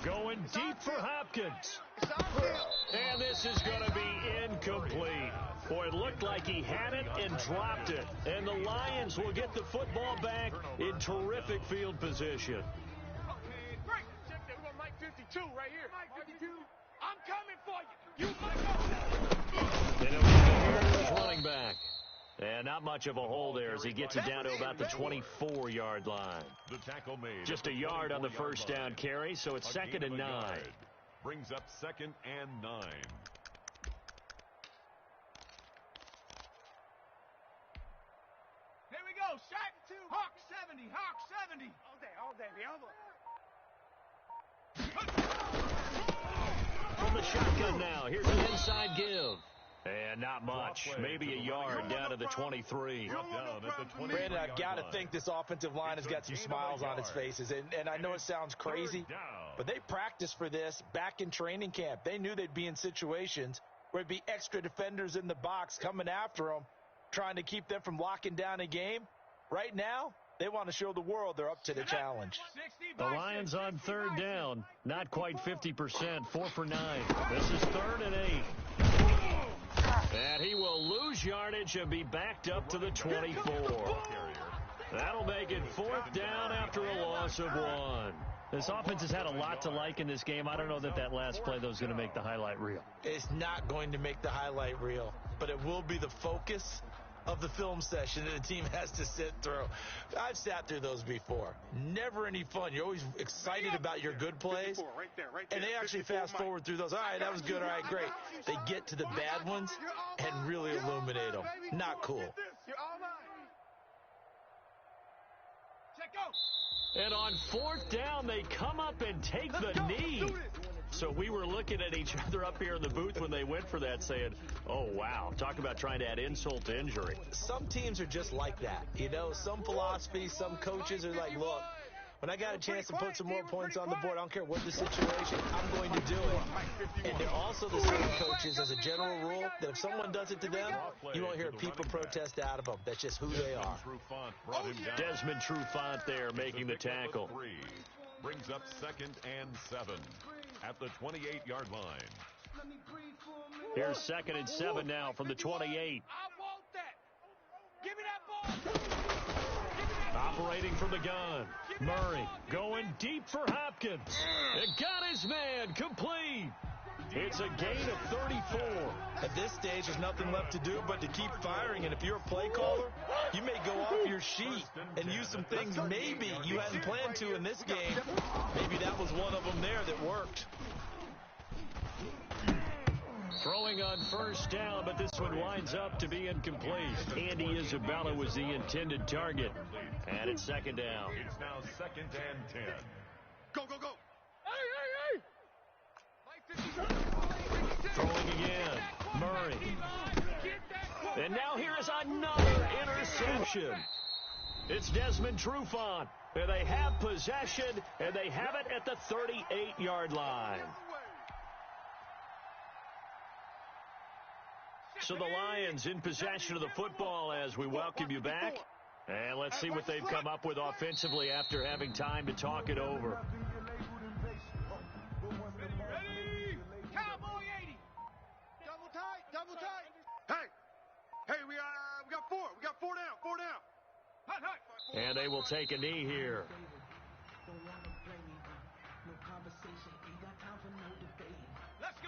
Going deep for Hopkins. And this is going to be incomplete. Boy, it looked like he had it and dropped it. And the Lions will get the football back in terrific field position.
Okay, great. Check that. We're on Mike 52 right here. Mike 52. I'm coming for you. You might go.
And it was his running back. And not much of a hole there as he gets it down to about the 24-yard line.
The tackle made.
Just a yard on the first down carry, so it's second and 9.
Brings up second and 9.
Here we go. Shot 2. Hawk 70. Hawk 70. All day.
From the shotgun now. Here's an inside give. And not much. Maybe a yard down to the 23.
Brandon, I've got to think this offensive line has got some smiles on its faces. And I know it sounds crazy, but they practiced for this back in training camp. They knew they'd be in situations where it'd be extra defenders in the box coming after them, trying to keep them from locking down a game. Right now, they want to show the world they're up to the challenge.
The Lions on third down. Not quite 50%. 4 for 9. This is 3rd and 8. And he will lose yardage and be backed up to the 24. That'll make it 4th down after a loss of 1. This offense has had a lot to like in this game. I don't know that last play, though, is going to make the highlight reel.
It's not going to make the highlight reel, but it will be the focus of the film session that the team has to sit through. I've sat through those before. Never any fun. You're always excited about your good plays, and they actually fast forward through those. All right, that was good. All right, great. They get to the bad ones and really illuminate them. Not cool.
And on 4th down, they come up and take the knee. So we were looking at each other up here in the booth when they went for that saying, oh, wow, talk about trying to add insult to injury.
Some teams are just like that. You know, some philosophies, some coaches are like, look, when I got a chance to put some more points on the board, I don't care what the situation, I'm going to do it. And they're also the same coaches as a general rule that if someone does it to them, you won't hear people protest out of them. That's just who they are.
Desmond Trufant there making the tackle.
Brings up 2nd and 7 at the 28-yard line.
Here's 2nd and 7 now from the 28.
I want that. Give me that ball.
Operating from the gun. Murray going deep for Hopkins. It got his man complete. It's a gain of 34.
At this stage, there's nothing left to do but to keep firing. And if you're a play caller, you may go off your sheet and use some things maybe you hadn't planned to in this game. Maybe that was one of them there that worked.
Throwing on first down, but this one winds up to be incomplete. Andy Isabella was the intended target. And it's second down.
It's now 2nd and 10.
Go, go, go.
Throwing again. Murray. And now here is another interception. It's Desmond Trufant. And they have possession, and they have it at the 38-yard line. So the Lions in possession of the football as we welcome you back. And let's see what they've come up with offensively after having time to talk it over.
Ready? Cowboy 80.
Double tight. Hey, we got 4. We got 4 down. 4 down.
And they will take a knee here.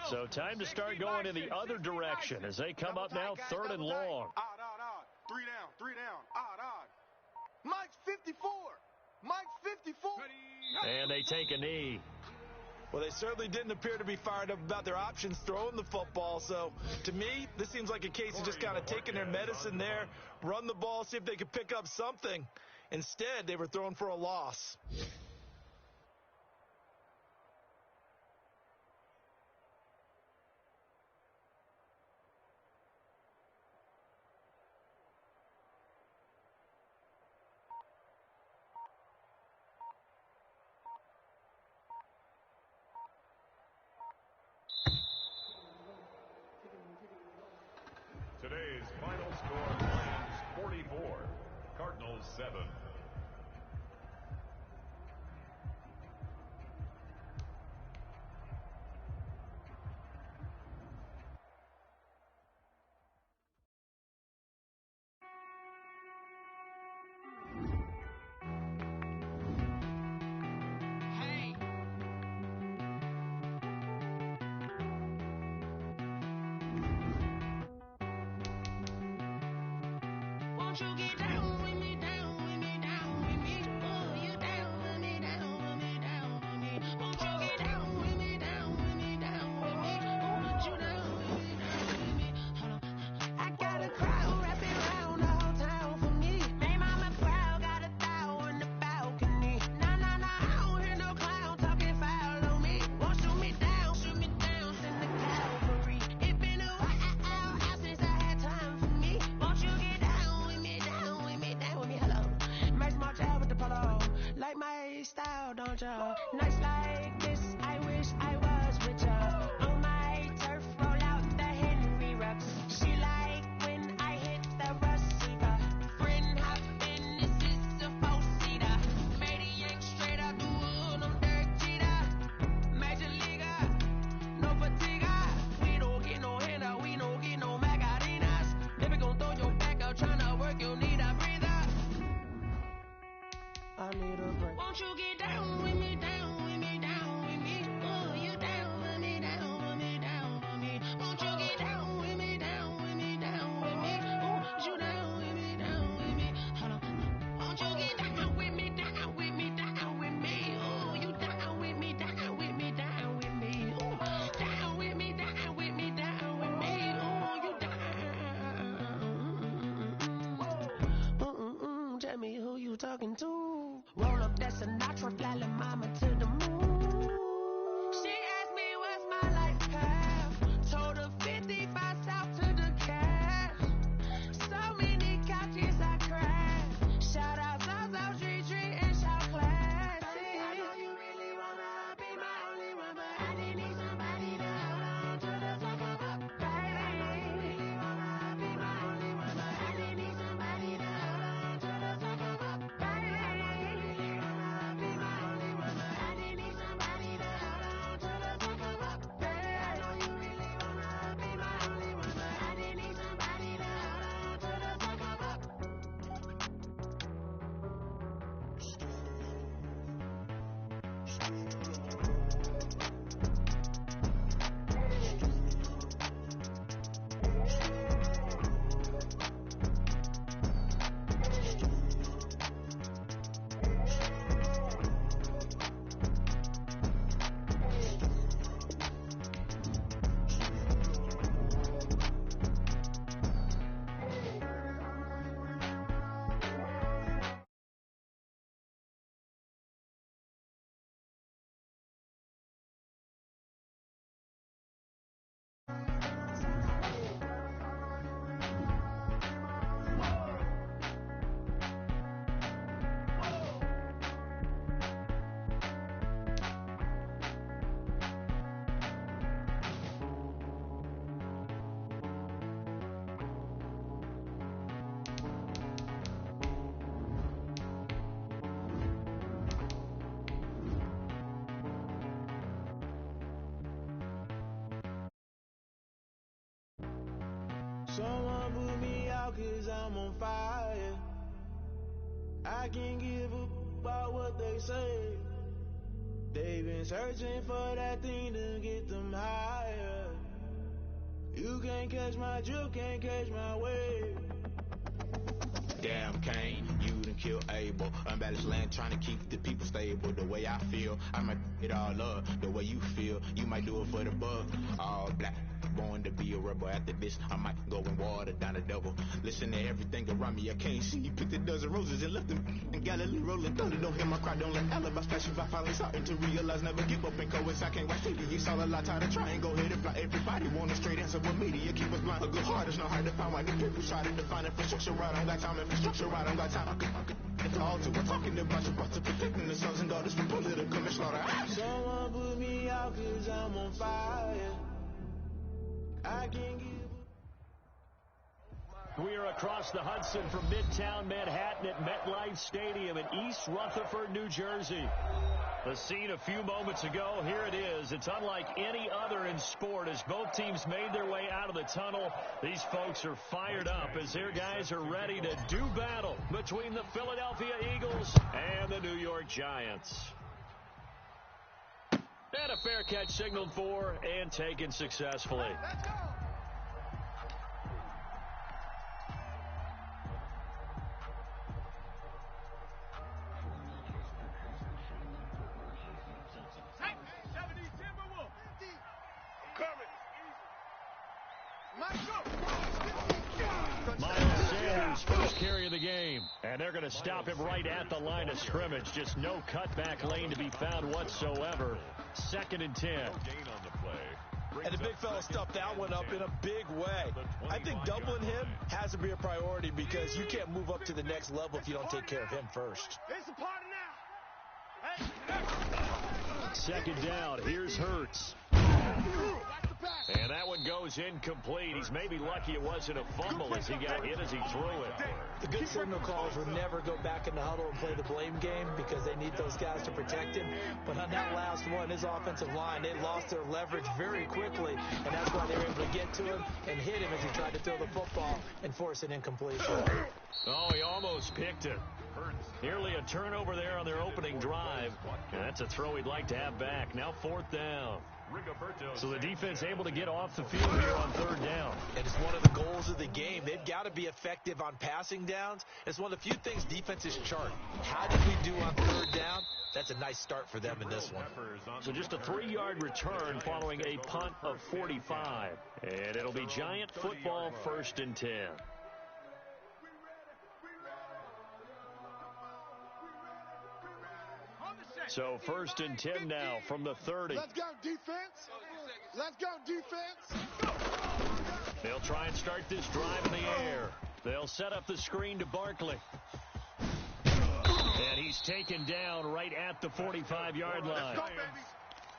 So time to start going in the other direction as they come up now 3rd and long.
Odd. 3 down. Odd. Mike's 54. Mike's 54.
And they take a knee.
Well, they certainly didn't appear to be fired up about their options throwing the football. So, to me, this seems like a case of just kind of taking their medicine there, run the ball, see if they could pick up something. Instead, they were throwing for a loss.
Today's final score, Lions 44, Cardinals 7.
Nights like this, I wish I was with ya. On my turf, roll out the Henry rocks. She like when I hit the receiver. Friend hop in, this is a 4-seater. Made a yank straight out the wood, I'm Derek Jeter. Major leaguer, no fatigue. We don't get no handout, we don't get no Macarinas. Never gon' throw your back out, tryna work, you'll need a breather. I need a break. Won't you get down with me, down with me, down with me? Oh, you down with me, down with me, down with me. Won't you get down with me, down with me, down with me? Oh, you down with me, down with me? Hold on. Won't you get down with me, down with me, down with me? Oh, you down with me, down with me, down with me? Oh, down with me, down with me, down with me? Oh, you down. Tell me who you talking to. Roll up that Sinatra, fly la mama to the moon. She asked me what's my life path. Told her 55 south to the cash. So many couches I crashed. Shout out South Street and shout classic. I know you really wanna be my only one, but I didn't need somebody to hold on to the talk about. Baby, I know you really wanna be my only one, but I didn't need somebody to hold on to the talk about. Baby.
Someone put me out 'cause I'm on fire. I can't give a about what they say. They've been searching for that thing to get them higher. You can't catch my drift, can't catch my wave.
Damn Kane, you done killed Abel. Unbalanced land trying to keep the people stable. The way I feel, I might it all up. The way you feel, you might do it for the buck. All black, born to be a rebel. After this, I might go and water down the devil. Listen to everything around me, I can't see. Picked a dozen roses and left them in Galilee rolling thunder. Don't hear my cry, don't let alibis flash. If I finally starting to realize, never give up and coincide. I can't watch TV, it's all a lot. Tired of trying, go ahead and fly. Everybody want a straight answer with media. Keep us blind, a good heart is not hard to find. Why the people try to define infrastructure right? I don't got time, infrastructure right, I don't got time. It's all to we're talking about your brother protecting the sons and daughters from political slaughter.
Someone put me out 'cause I'm on fire. I can't give.
We are across the Hudson from Midtown Manhattan at MetLife Stadium in East Rutherford, New Jersey. The scene a few moments ago, here it is. It's unlike any other in sport as both teams made their way out of the tunnel. These folks are fired up as their guys are ready to do battle between the Philadelphia Eagles and the New York Giants. And a fair catch signaled for and taken successfully.
Let's go.
Miles Sanders first carry of the game. And they're going to stop him right at the line of scrimmage. Just no cutback lane to be found whatsoever. 2nd and 10.
And the big fella stuffed that one up in a big way. I think doubling him has to be a priority because you can't move up to the next level if you don't take care of him first.
It's a party now.
2nd down. Here's Hurts. And that one goes incomplete. He's maybe lucky it wasn't a fumble as he got hit as he threw it.
The good signal callers would never go back in the huddle and play the blame game because they need those guys to protect him. But on that last one, his offensive line, they lost their leverage very quickly, and that's why they were able to get to him and hit him as he tried to throw the football and force an incompletion.
Oh, he almost picked it. Nearly a turnover there on their opening drive. And that's a throw he'd like to have back. Now 4th down. So the defense able to get off the field here on 3rd down.
And it's one of the goals of the game. They've got to be effective on passing downs. It's one of the few things defenses chart. How did we do on 3rd down? That's a nice start for them in this one.
So just a 3-yard return following a punt of 45. And it'll be Giant football 1st and 10. So 1st and 10 now from the 30.
Let's go, defense. Let's go, defense.
They'll try and start this drive in the air. They'll set up the screen to Barkley. And he's taken down right at the 45-yard line.
Let's go, baby.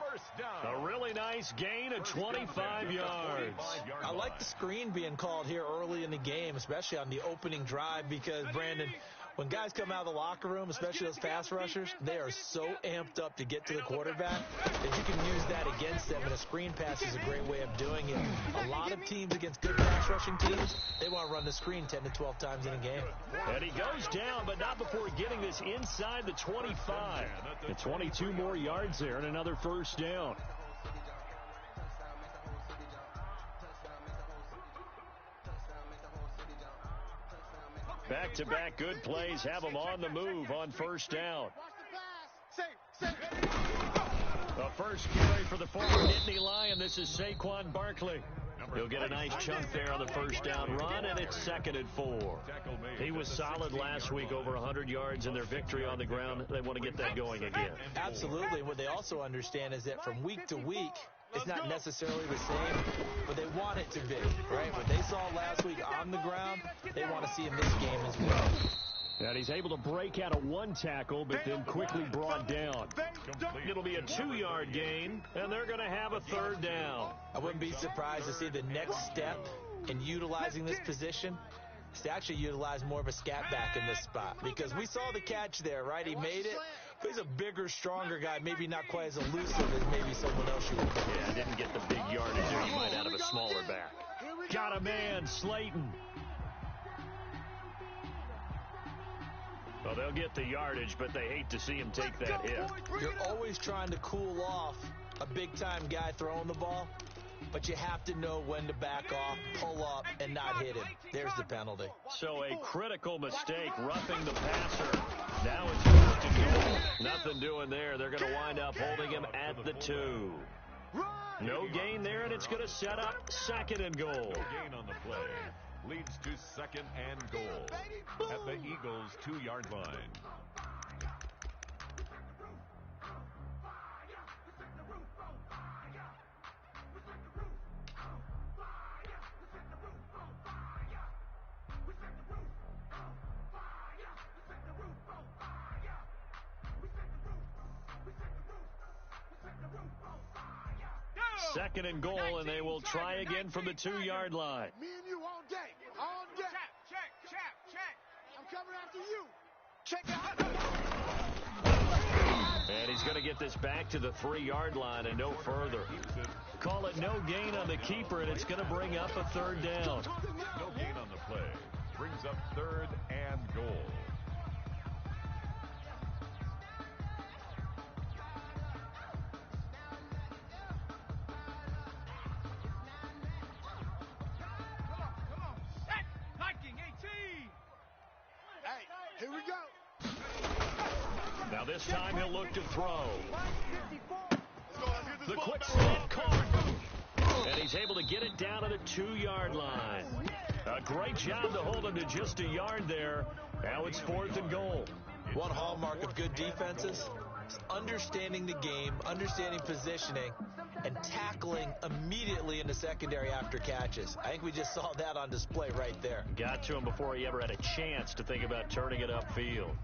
First down.
A really nice gain of 25 yards.
I like the screen being called here early in the game, especially on the opening drive because, Brandon, when guys come out of the locker room, especially those pass rushers, they are so amped up to get to the quarterback that you can use that against them, and a screen pass is a great way of doing it. A lot of teams against good pass rushing teams, they want to run the screen 10 to 12 times in a game.
And he goes down, but not before getting this inside the 25. And 22 more yards there and another 1st down. Back-to-back good plays have them on the move on 1st down. The first carry for the former Nittany Lion. This is Saquon Barkley. He'll get a nice chunk there on the 1st down run, and it's 2nd and 4. He was solid last week, over 100 yards in their victory on the ground. They want to get that going again.
Absolutely. What they also understand is that from week to week, it's not necessarily the same, but they want it to be, right? What they saw last week on the ground, they want to see in this game as well.
And he's able to break out of one tackle, but then quickly brought down. It'll be a 2-yard gain, and they're going to have a third down.
I wouldn't be surprised to see the next step in utilizing this position is to actually utilize more of a scat back in this spot, because we saw the catch there, right? He made it. He's a bigger, stronger guy, maybe not quite as elusive as maybe someone else you would call.
Yeah, didn't get the big yardage there. You might out of a smaller back. Got a man, Slayton. Well, they'll get the yardage, but they hate to see him take that hit.
You're always trying to cool off a big-time guy throwing the ball, but you have to know when to back off, pull up, and not hit him. There's the penalty.
So a critical mistake, roughing the passer. Now it's first and goal. Nothing doing there. They're going to wind up holding him at the 2. No gain there, and it's going to set up second and goal.
No gain on the play. Leads to second and goal at the Eagles' 2-yard line.
Second and goal, and they will try again from the 2-yard line.
Me and you all day. All day. Check. I'm coming after you. Check out.
And he's going to get this back to the 3-yard line and no further. Call it no gain on the keeper, and it's going to bring up a third down.
No gain on the play. Brings up third and goal.
Here we go.
Now this time he'll look to throw. The quick snap caught. And he's able to get it down to the 2-yard line. A great job to hold him to just a yard there. Now it's 4th and goal.
One hallmark of good defenses is understanding the game, understanding positioning, and tackling immediately in the secondary after catches. I think we just saw that on display right there.
Got to him before he ever had a chance to think about turning it upfield.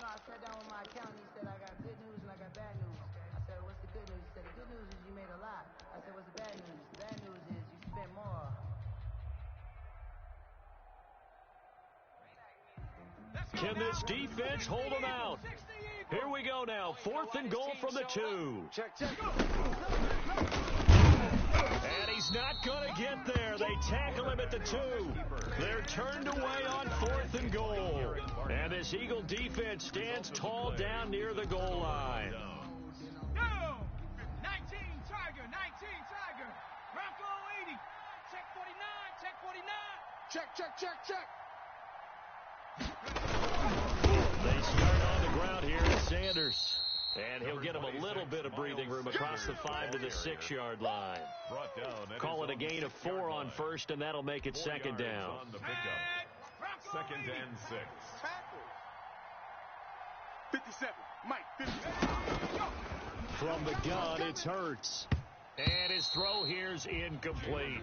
I sat down with my accountant. He said, I got good news and I got bad news. I said, what's the good news? He said, the good news is you made a lot. I said, what's the bad news? The bad news is you spent more.
Can this defense hold him out? Here we go now. 4th and goal from the 2.
Check.
And he's not going to get there. They tackle him at the 2. They're turned away on 4th and goal. And this Eagle defense stands tall down near the goal line.
No! 19 Tiger. Bronco 80. Check 49.
Check.
They start on the ground here at Sanders. And he'll get him a little bit of breathing room across the 5 to the 6-yard line. Call it a gain of 4 on first, and that'll make it second down.
Second and 6.
57. Mike, 57.
From the gun, it's Hurts. And his throw here's incomplete.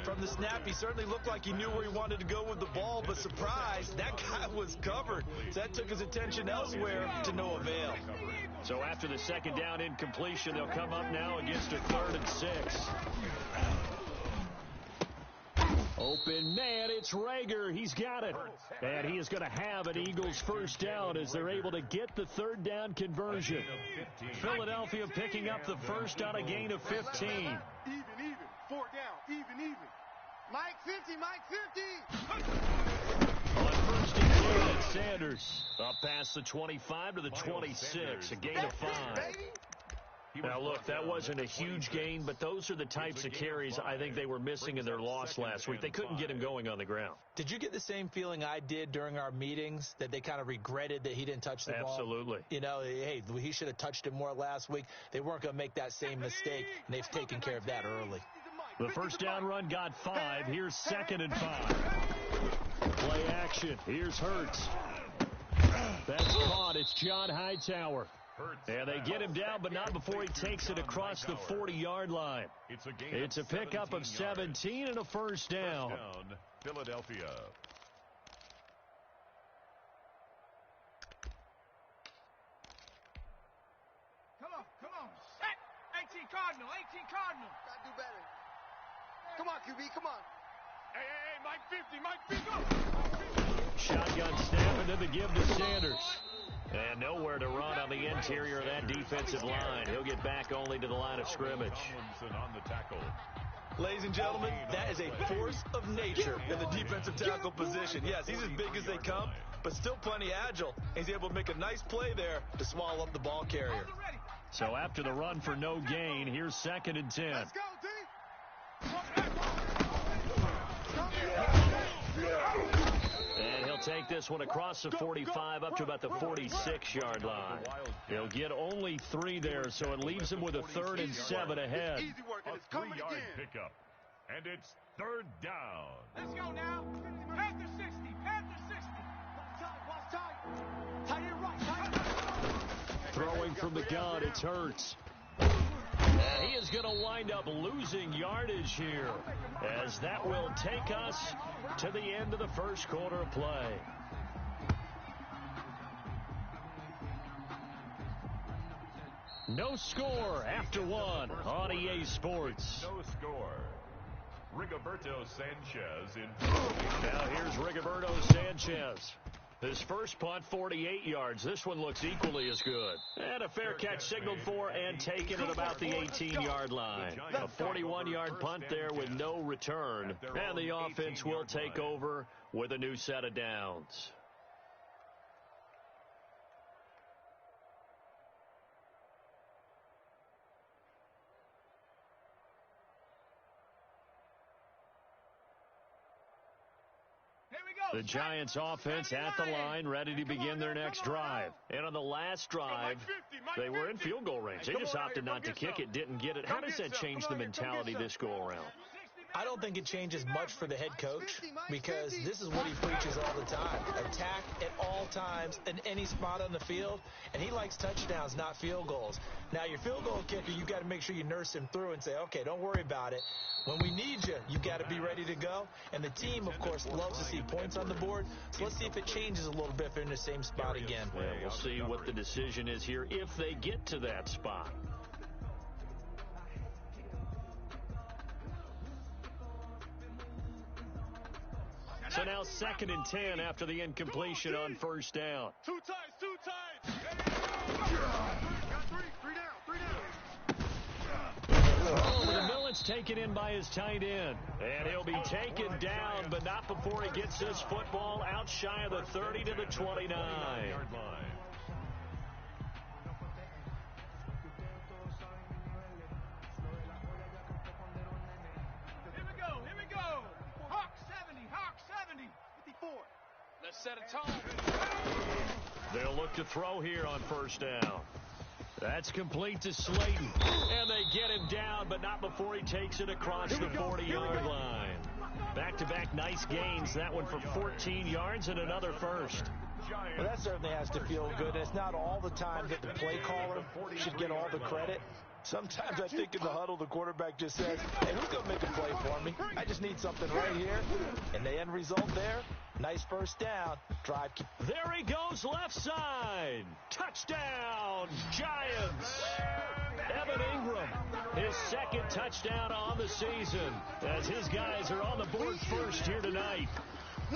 From the snap, he certainly looked like he knew where he wanted to go with the ball, but surprise, that guy was covered. So that took his attention elsewhere to no avail.
So after the second down incompletion, they'll come up now against a 3rd and 6. Open man, it's Rager. He's got it. And he is going to have an Eagles first down as they're able to get the 3rd down conversion. Philadelphia picking up the first on a gain of 15.
Even. 4 down. Even. Mike 50.
On first and 10, it's Sanders. Up past the 25 to the 26, a gain of 5. Now, look, that wasn't a huge gain, but those are the types of carries I think they were missing in their loss last week. They couldn't get him going on the ground.
Did you get the same feeling I did during our meetings, that they kind of regretted that he didn't touch the ball?
Absolutely.
You know, hey, he should have touched it more last week. They weren't going to make that same mistake, and they've taken care of that early.
The first down run got 5. Here's 2nd and 5. Play action. Here's Hurts. That's caught. It's John Hightower. And they get him down, but not before he takes it across the 40-yard line. It's a pickup of 17 and a first down.
Philadelphia.
Come on. Set. 18 Cardinal.
Gotta do better. Come on, QB, come on.
Hey, Mike 50.
Shotgun snap into the give to Sanders. And nowhere to run on the interior of that defensive line. He'll get back only to the line of scrimmage.
On the tackle.
Ladies and gentlemen, that is a force of nature in the defensive tackle position. Yes, he's as big as they come, but still plenty agile. He's able to make a nice play there to swallow up the ball carrier.
So after the run for no gain, here's 2nd and 10.
Let's go, D.
And he'll take this one across the 45 up to about the 46-yard line. He'll get only 3 there, so it leaves him with a 3rd and 7 ahead.
Easy work, and it's coming
A 3-yard
again.
pickup. And it's 3rd down.
Let's go now. Panther 60. Watch tight. Tight end right.
Throwing from the gun, it's Hurts. And he is going to wind up losing yardage here, as that will take us to the end of the first quarter of play. No score after 1 on EA Sports.
No score. Rigoberto Sanchez in.
Now here's Rigoberto Sanchez. His first punt, 48 yards. This one looks equally as good. And a fair catch signaled for and taken at about the 18-yard line. A 41-yard punt there with no return. And the offense will take over with a new set of downs. The Giants offense at the line, ready to begin their next drive. And on the last drive, they were in field goal range. They just opted not to kick it, didn't get it. How does that change the mentality this go-around?
I don't think it changes much for the head coach, because this is what he preaches all the time. Attack at all times in any spot on the field, and he likes touchdowns, not field goals. Now, your field goal kicker, you got to make sure you nurse him through and say, okay, don't worry about it. When we need you, you got to be ready to go. And the team, of course, loves to see points on the board. So let's see if it changes a little bit if they're in the same spot again.
Yeah, we'll see what the decision is here if they get to that spot. So now 2nd and 10 after the incompletion on first down.
Two times. Three down.
The Millen's taken in by his tight end. And he'll be taken down, but not before he gets this football out shy of the 30 to the 29.
Here we go. Hawk 70. 54. Let's set a tone.
They'll look to throw here on first down. That's complete to Slayton. And they get him down, but not before he takes it across the 40-yard line. Back-to-back nice gains. That one for 14 yards and another first.
Well, that certainly has to feel good. It's not all the time that the play caller should get all the credit. Sometimes I think in the huddle, the quarterback just says, hey, who's going to make a play for me? I just need something right here. And the end result there, nice first down. Drive.
There he goes left side. Touchdown, Giants. Evan Ingram, his 2nd touchdown on the season, as his guys are on the board first here tonight.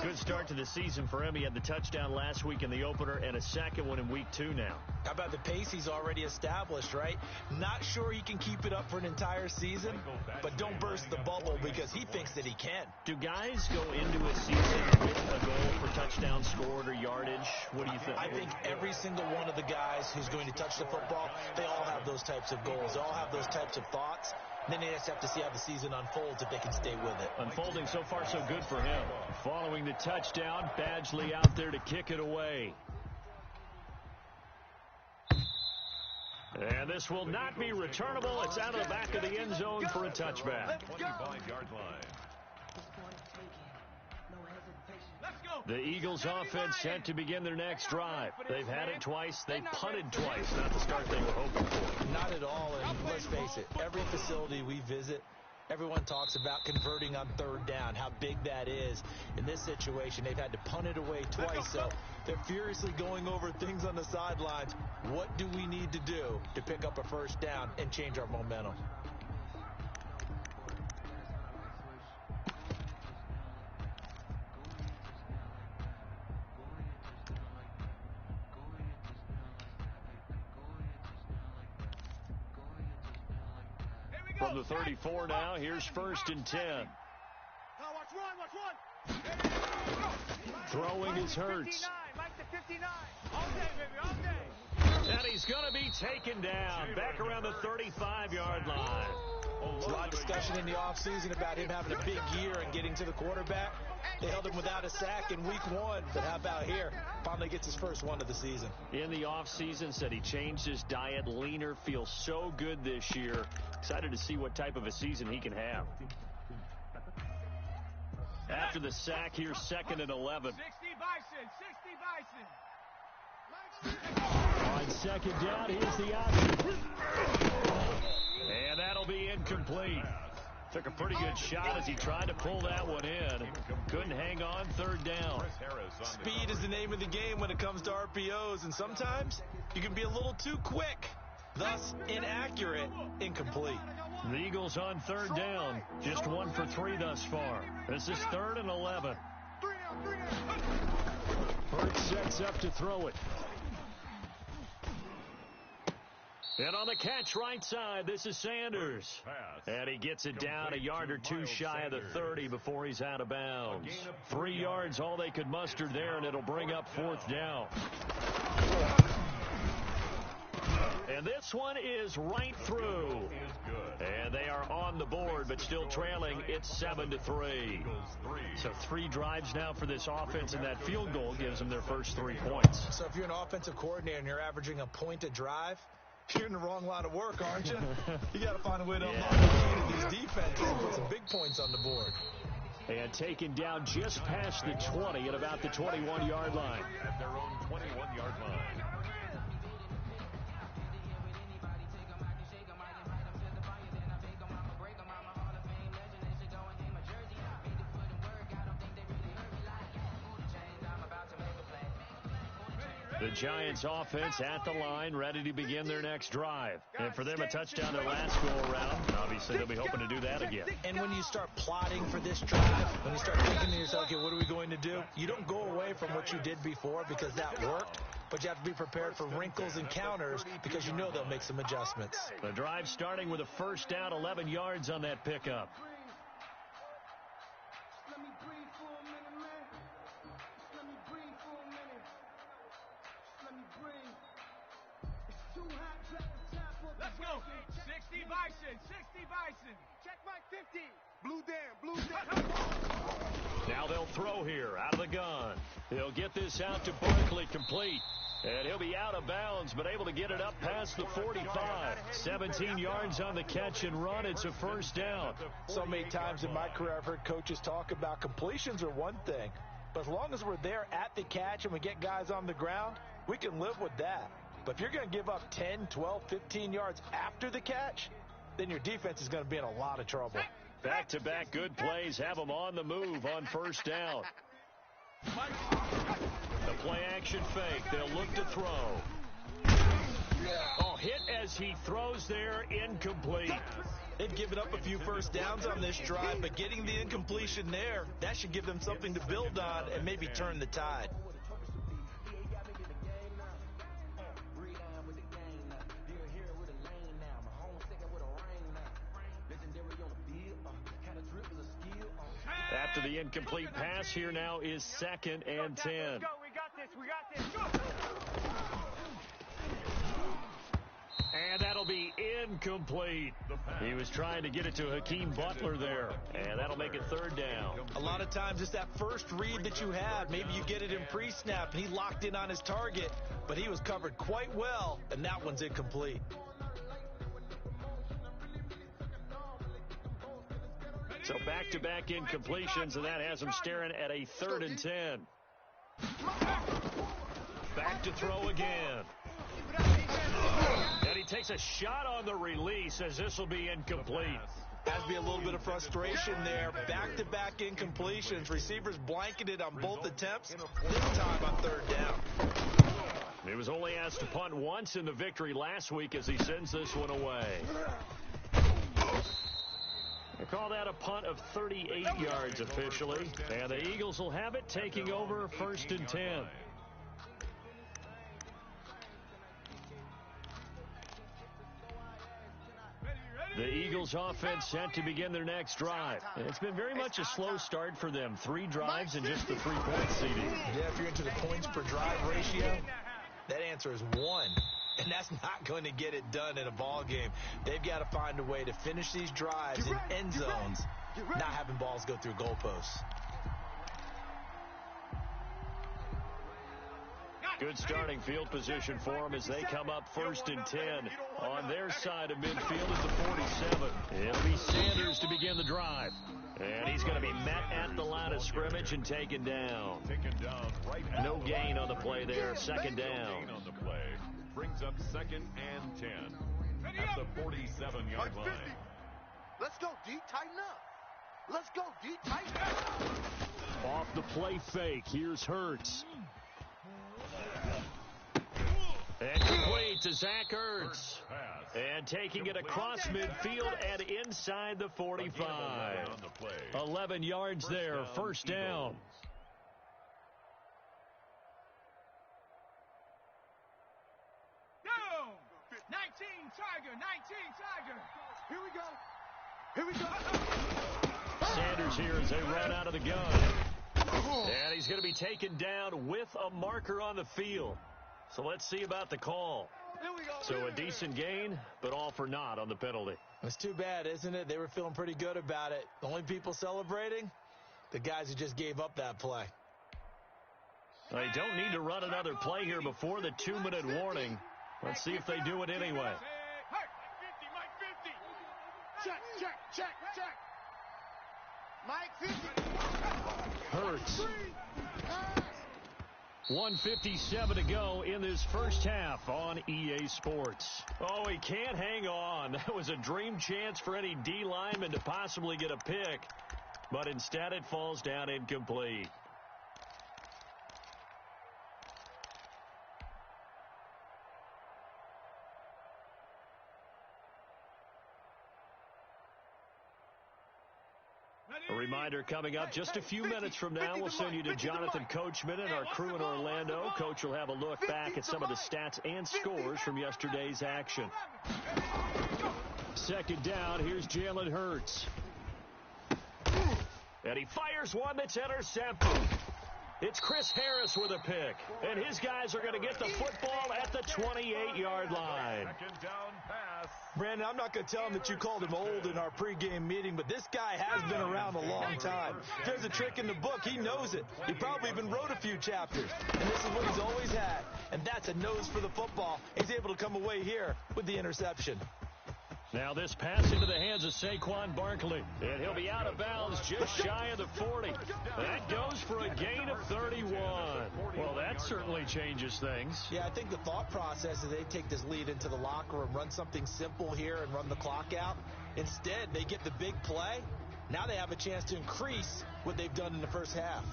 Good start to the season for him. He had the touchdown last week in the opener and a 2nd one in week 2 now.
How about the pace he's already established, right? Not sure he can keep it up for an entire season, but don't burst the bubble because he thinks that he can.
Do guys go into a season with a goal for touchdown scored or yardage? What do you think?
I think every single one of the guys who's going to touch the football, they all have those types of goals. They all have those types of thoughts. Then they just have to see how the season unfolds if they can stay with it.
Unfolding so far so good for him. Following the touchdown, Badgley out there to kick it away. And this will not be returnable. It's out of the back of the end zone for a touchback.
25-yard line.
Let's go.
The Eagles offense set to begin their next drive. They've had it twice. They've punted twice. Not the start they were hoping for.
Not at all. And let's face it, every facility we visit, everyone talks about converting on third down, how big that is. In this situation, they've had to punt it away twice, so they're furiously going over things on the sidelines. What do we need to do to pick up a first down and change our momentum?
From the 34 now, here's 1st and 10. Throwing is Hurts. And he's going to be taken down back around the 35-yard line.
There's a lot of discussion in the offseason about him having a big year and getting to the quarterback. They held him without a sack in week 1, but how about here? Finally gets his first one of the season.
In the offseason, said he changed his diet, leaner, feels so good this year. Excited to see what type of a season he can have. After the sack, here's 2nd and 11.
60 Bison.
On 2nd down, here's the option. And that'll be incomplete. Took a pretty good shot as he tried to pull that one in. Couldn't hang on 3rd down.
Speed is the name of the game when it comes to RPOs, and sometimes you can be a little too quick. Thus, inaccurate, incomplete.
The Eagles on 3rd down. Just 1 for 3 thus far. This is 3rd and 11. Hurts sets up to throw it. And on the catch right side, this is Sanders. And he gets it down a yard or 2 shy of the 30 before he's out of bounds. 3 yards, all they could muster there, and it'll bring up 4th down. And this one is right through. And they are on the board, but still trailing. It's 7-3. So 3 drives now for this offense, and that field goal gives them their first 3 points.
So if you're an offensive coordinator and you're averaging a point a drive, you're in the wrong line of work, aren't you? You got to find a way to unlock the key to these defenses and put some big points on the board.
And taken down just past the 20 at about the 21-yard line.
At their own 21-yard line.
The Giants offense at the line, ready to begin their next drive. And for them, a touchdown their last go-around. Obviously, they'll be hoping to do that again.
And when you start plotting for this drive, when you start thinking to yourself, okay, what are we going to do? You don't go away from what you did before because that worked, but you have to be prepared for wrinkles and counters because you know they'll make some adjustments.
The drive starting with a first down, 11 yards on that pickup.
Let's go. 60 Bison. 60 Bison. Check my 50.
Blue down.
Now they'll throw here out of the gun. He'll get this out to Barkley, complete. And he'll be out of bounds, but able to get it up past the 45. 17 yards on the catch and run. It's a first down.
So many times in my career I've heard coaches talk about completions are one thing, but as long as we're there at the catch and we get guys on the ground, we can live with that. But if you're going to give up 10, 12, 15 yards after the catch, then your defense is going to be in a lot of trouble.
Back-to-back good plays have them on the move on first down. The play-action fake. They'll look to throw. Oh, hit as he throws there, incomplete.
They've given up a few first downs on this drive, but getting the incompletion there, that should give them something to build on and maybe turn the tide.
After the incomplete pass, here now is 2nd and 10.
We got this.
And that'll be incomplete. He was trying to get it to Hakeem Butler there, and that'll make it 3rd down.
A lot of times it's that first read that you have. Maybe you get it in pre-snap, and he locked in on his target, but he was covered quite well, and that one's incomplete.
So back-to-back incompletions, and that has him staring at a 3rd and 10. Back to throw again. And he takes a shot on the release as this will be incomplete.
Has to be a little bit of frustration there. Back-to-back incompletions. Receivers blanketed on both attempts. This time on third down.
He was only asked to punt once in the victory last week as he sends this one away. They call that a punt of 38 yards officially. And the Eagles will have it, taking over 1st and 10. The Eagles offense set to begin their next drive. It's been very much a slow start for them. 3 drives and just the 3-point seeding.
Yeah, if you're into the points per drive ratio, that answer is 1. And that's not going to get it done in a ball game. They've got to find a way to finish these drives in end zones, not having balls go through goalposts.
Good starting field position for them as they come up 1st and 10. On their side of midfield is the 47. It'll be Sanders to begin the drive. And he's going to be met at the line of scrimmage and taken down. No gain on the play there. 2nd down.
On the play brings up 2nd and 10 at the 47-yard line.
Let's go, D. Tighten up. Let's go, D. Tighten up.
Off the play fake. Here's Hurts. And complete to Zach Ertz. And taking it across midfield and inside the 45. 11 yards there. 1st down.
Down. 19 Tiger. 19 Tiger. Here we go.
Sanders here as they run out of the gun. And he's going to be taken down with a marker on the field. So let's see about the call. So a decent gain, but all for naught on the penalty.
It's too bad, isn't it? They were feeling pretty good about it. The only people celebrating, the guys who just gave up that play.
They don't need to run another play here before the 2-minute warning. Let's see if they do it anyway.
Check. Mike 50.
Hurts. 1:57 to go in this first half on EA Sports. Oh, he can't hang on. That was a dream chance for any D lineman to possibly get a pick, but instead it falls down incomplete. A reminder coming up just a few minutes from now, we'll send you to Jonathan Coachman and our crew in Orlando. Coach will have a look back at some of the stats and scores from yesterday's action. 2nd down, here's Jalen Hurts. And he fires one that's intercepted. It's Chris Harris with a pick. And his guys are going to get the football at the 28-yard line.
2nd down pass.
Brandon, I'm not going to tell him that you called him old in our pregame meeting, but this guy has been around a long time. If there's a trick in the book, he knows it. He probably even wrote a few chapters. And this is what he's always had. And that's a nose for the football. He's able to come away here with the interception.
Now this pass into the hands of Saquon Barkley. And he'll be out of bounds just shy of the 40. That goes for a gain of 31. Well, that certainly changes things.
Yeah, I think the thought process is they take this lead into the locker room, run something simple here and run the clock out. Instead, they get the big play. Now they have a chance to increase what they've done in the first half.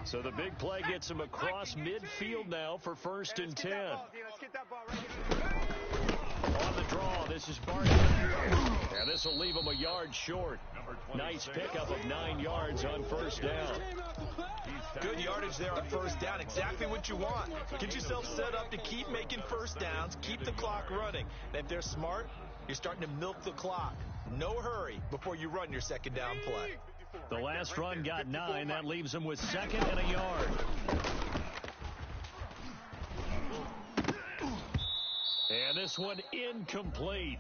So the big play gets him across midfield now for 1st and 10. On the draw, this is Barkley. And this will leave him a yard short. Nice pickup of 9 yards on 1st down.
Good yardage there on 1st down. Exactly what you want. Get yourself set up to keep making 1st downs, keep the clock running. And if they're smart, you're starting to milk the clock. No hurry before you run your 2nd down play.
The last run got 9. That leaves him with 2nd and a yard. And this one incomplete.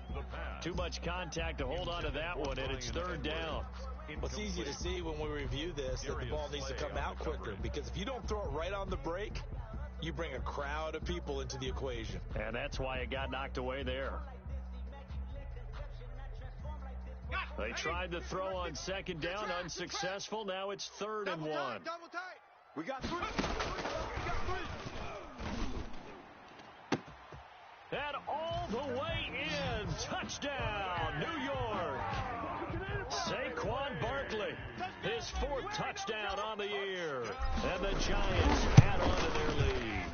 Too much contact to hold on to that one, and it's 3rd down.
Well, it's easy to see when we review this that the ball needs to come out quicker, because if you don't throw it right on the break, you bring a crowd of people into the equation.
And that's why it got knocked away there. They tried to throw on second down, unsuccessful. Now it's 3rd and 1.
Double tight. We got 3.
And all the way in. Touchdown, New York. Saquon Barkley, his 4th touchdown on the year. And the Giants add on to their lead.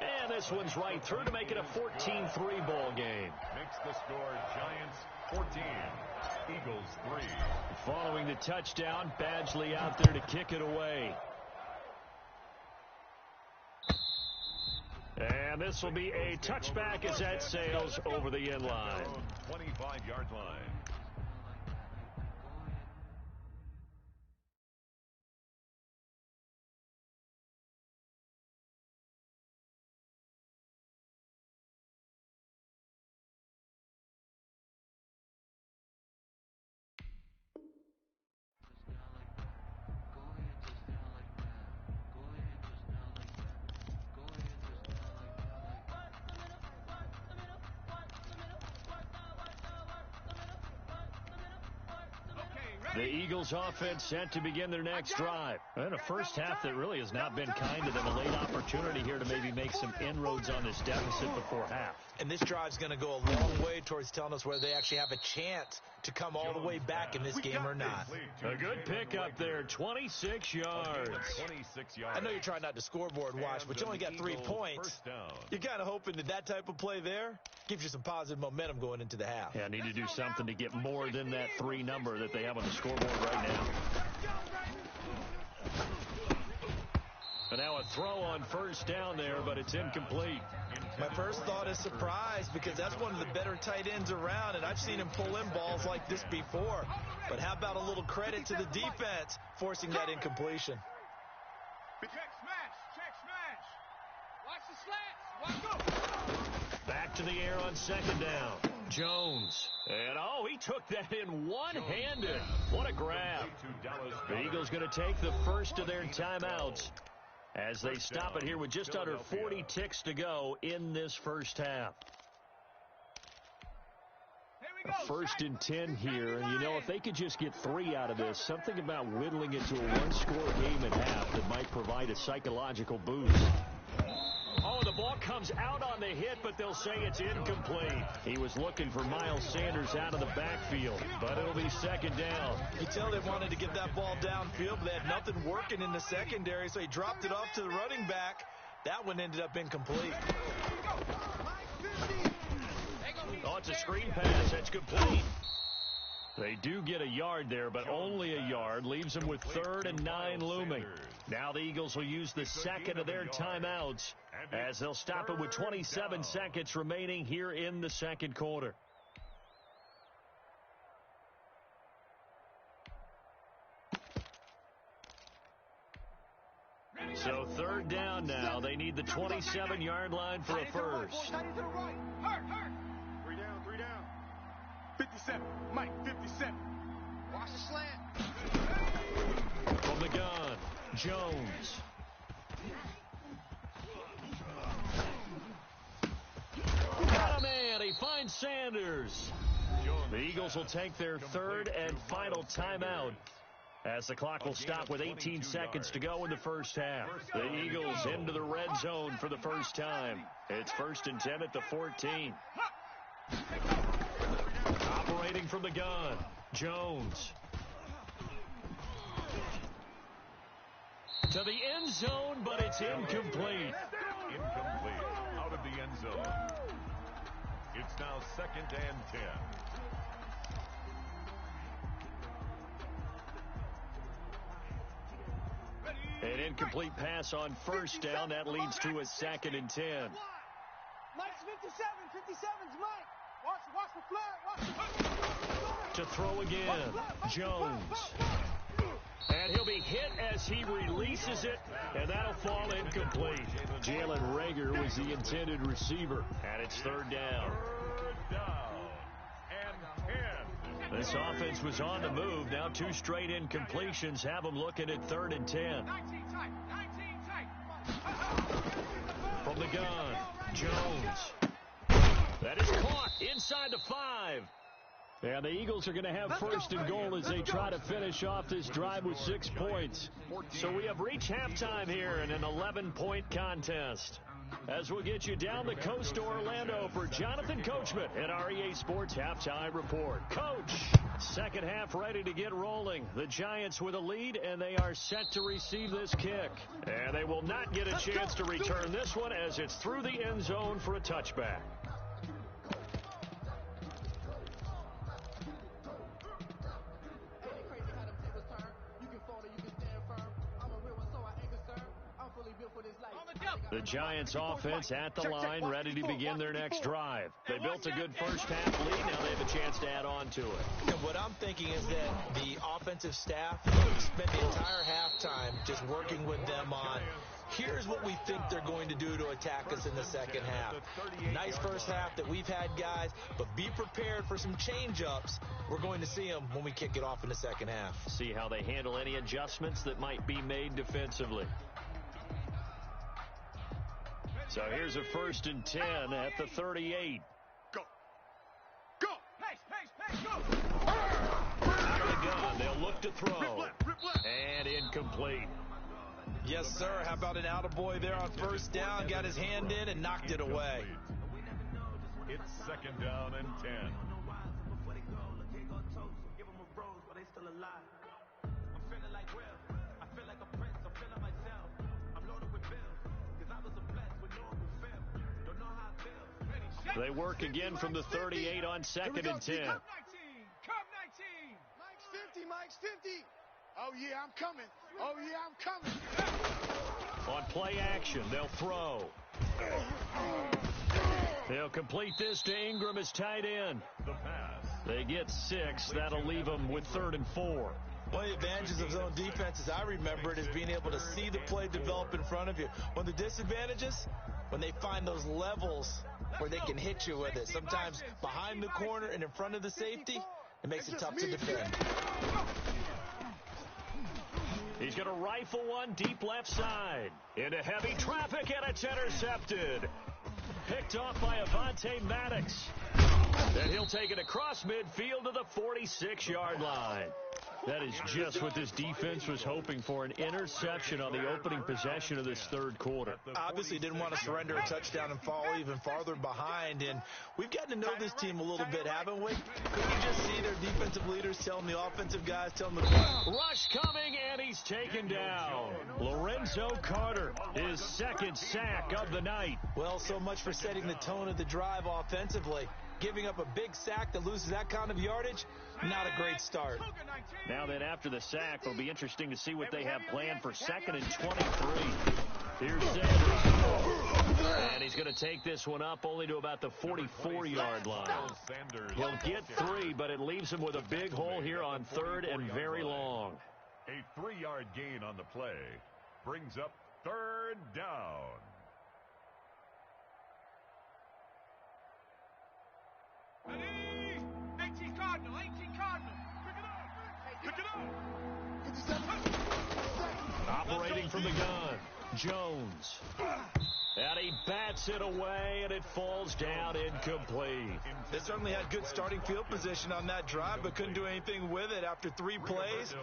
And this one's right through to make it a 14-3 ball game.
Makes the score Giants 14, Eagles 3.
Following the touchdown, Badgley out there to kick it away. And this will be a touchback as that sails over the end line.
25-yard line.
The Eagles offense set to begin their next drive. And a first half that really has not been kind to them. A late opportunity here to maybe make some inroads on this deficit before half.
And this drive's going to go a long way towards telling us whether they actually have a chance to come all the way back in this game or not.
A good pickup there, 26 yards.
26 yards.
I know you're trying not to scoreboard watch, but you only got 3 points. You're kind of hoping that type of play there gives you some positive momentum going into the half.
Yeah, need to do something to get more than that 3 number that they have on the scoreboard right now. And now a throw on first down there, but it's incomplete.
My first thought is surprise because that's one of the better tight ends around, and I've seen him pull in balls like this before. But how about a little credit to the defense forcing that incompletion?
Check smash. Watch the slants. Watch go.
Back to the air on second down. Jones. And, he took that in one-handed. What a grab. The Eagles going to take the first of their timeouts as they stop it here with just under 40 ticks to go in this first half. A 1st and 10 here, and if they could just get 3 out of this, something about whittling it to a 1-score game at half that might provide a psychological boost. The ball comes out on the hit, but they'll say it's incomplete. He was looking for Miles Sanders out of the backfield, but it'll be second down.
You tell they wanted to get that ball downfield, but they had nothing working in the secondary, so he dropped it off to the running back. That one ended up incomplete.
It's a screen pass. That's complete. They do get a yard there, but only a yard. Leaves them with 3rd and 9 looming. Now the Eagles will use the second of their timeouts as they'll stop it with 27 seconds remaining here in the second quarter. So 3rd down now. They need the 27-yard line for a first.
3 down. 57. Mike, 57.
Watch the slant.
From the gun, Jones. Got a man. He finds Sanders. The Eagles will take their 3rd and final timeout as the clock will stop with 18 seconds to go in the first half. The Eagles into the red zone for the first time. It's 1st and 10 at the 14. Operating from the gun, Jones. To the end zone, but it's incomplete.
Incomplete. Out of the end zone. It's now 2nd and 10.
An incomplete pass on first down. That leads to a 2nd and 10.
Mike's 57. 57's Mike. Watch the flat.
To throw again, Jones. And he'll be hit as he releases it, and that'll fall incomplete. Jalen Reagor was the intended receiver, and it's 3rd down.
3rd down and 10.
This offense was on the move. Now 2 straight incompletions have them looking at 3rd and 10.
19 tight.
From the gun, Jones. That is caught inside the 5. And the Eagles are going to have first and goal as they try to finish off this drive with 6 points. So we have reached halftime here in an 11-point contest. As we'll get you down the coast to Orlando for Jonathan Coachman at our EA Sports Halftime Report. Coach, second half ready to get rolling. The Giants with a lead, and they are set to receive this kick. And they will not get a chance to return this one as it's through the end zone for a touchback. The Giants offense at the line, ready to begin their next drive. They built a good first half lead. Now they have a chance to add on to it.
And what I'm thinking is that the offensive staff spent the entire halftime just working with them on, here's what we think they're going to do to attack us in the second half. Nice first half that we've had, guys, but be prepared for some change-ups. We're going to see them when we kick it off in the second half.
See how they handle any adjustments that might be made defensively. So here's a 1st and 10 at the 38.
Go. Go.
Go. Out of the gun. They'll look to throw. And incomplete.
Yes, sir. How about an attaboy there on first down? Got his hand in and knocked it away.
It's 2nd down and 10.
They work again from the 38 on 2nd and 10.
Come 19. Mike's 50. Mike's 50. Oh, yeah, I'm coming. Oh, yeah, I'm coming.
On play action, they'll throw. They'll complete this to Ingram as tight end.
The pass.
They get 6. That'll leave them with 3rd and 4.
One of the advantages of zone defense, as I remember it, is being able to see the play develop in front of you. One of the disadvantages, when they find those levels where they can hit you with it. Sometimes behind the corner and in front of the safety, it makes it tough to defend.
He's going to rifle one deep left side. Into heavy traffic, and it's intercepted. Picked off by Avonte Maddox. Then he'll take it across midfield to the 46-yard line. That is just what this defense was hoping for, an interception on the opening possession of this 3rd quarter.
Obviously didn't want to surrender a touchdown and fall even farther behind, and we've gotten to know this team a little bit, haven't we? Could you just see their defensive leaders telling the offensive guys, telling the
rush coming, and he's taken down. Lorenzo Carter, his 2nd sack of the night.
Well, so much for setting the tone of the drive offensively. Giving up a big sack that loses that kind of yardage, not a great start.
Now then, after the sack, it'll be interesting to see what they have planned for 2nd and 23. Here's Sanders. And he's going to take this one up only to about the 44-yard line. He'll get 3, but it leaves him with a big hole here on 3rd and very long.
A 3-yard gain on the play brings up 3rd down.
Ready? 18 Cardinal. Pick it up.
Operating from the gun, Jones. And he bats it away, and it falls down incomplete.
They certainly had good starting field position on that drive, but couldn't do anything with it after 3 plays.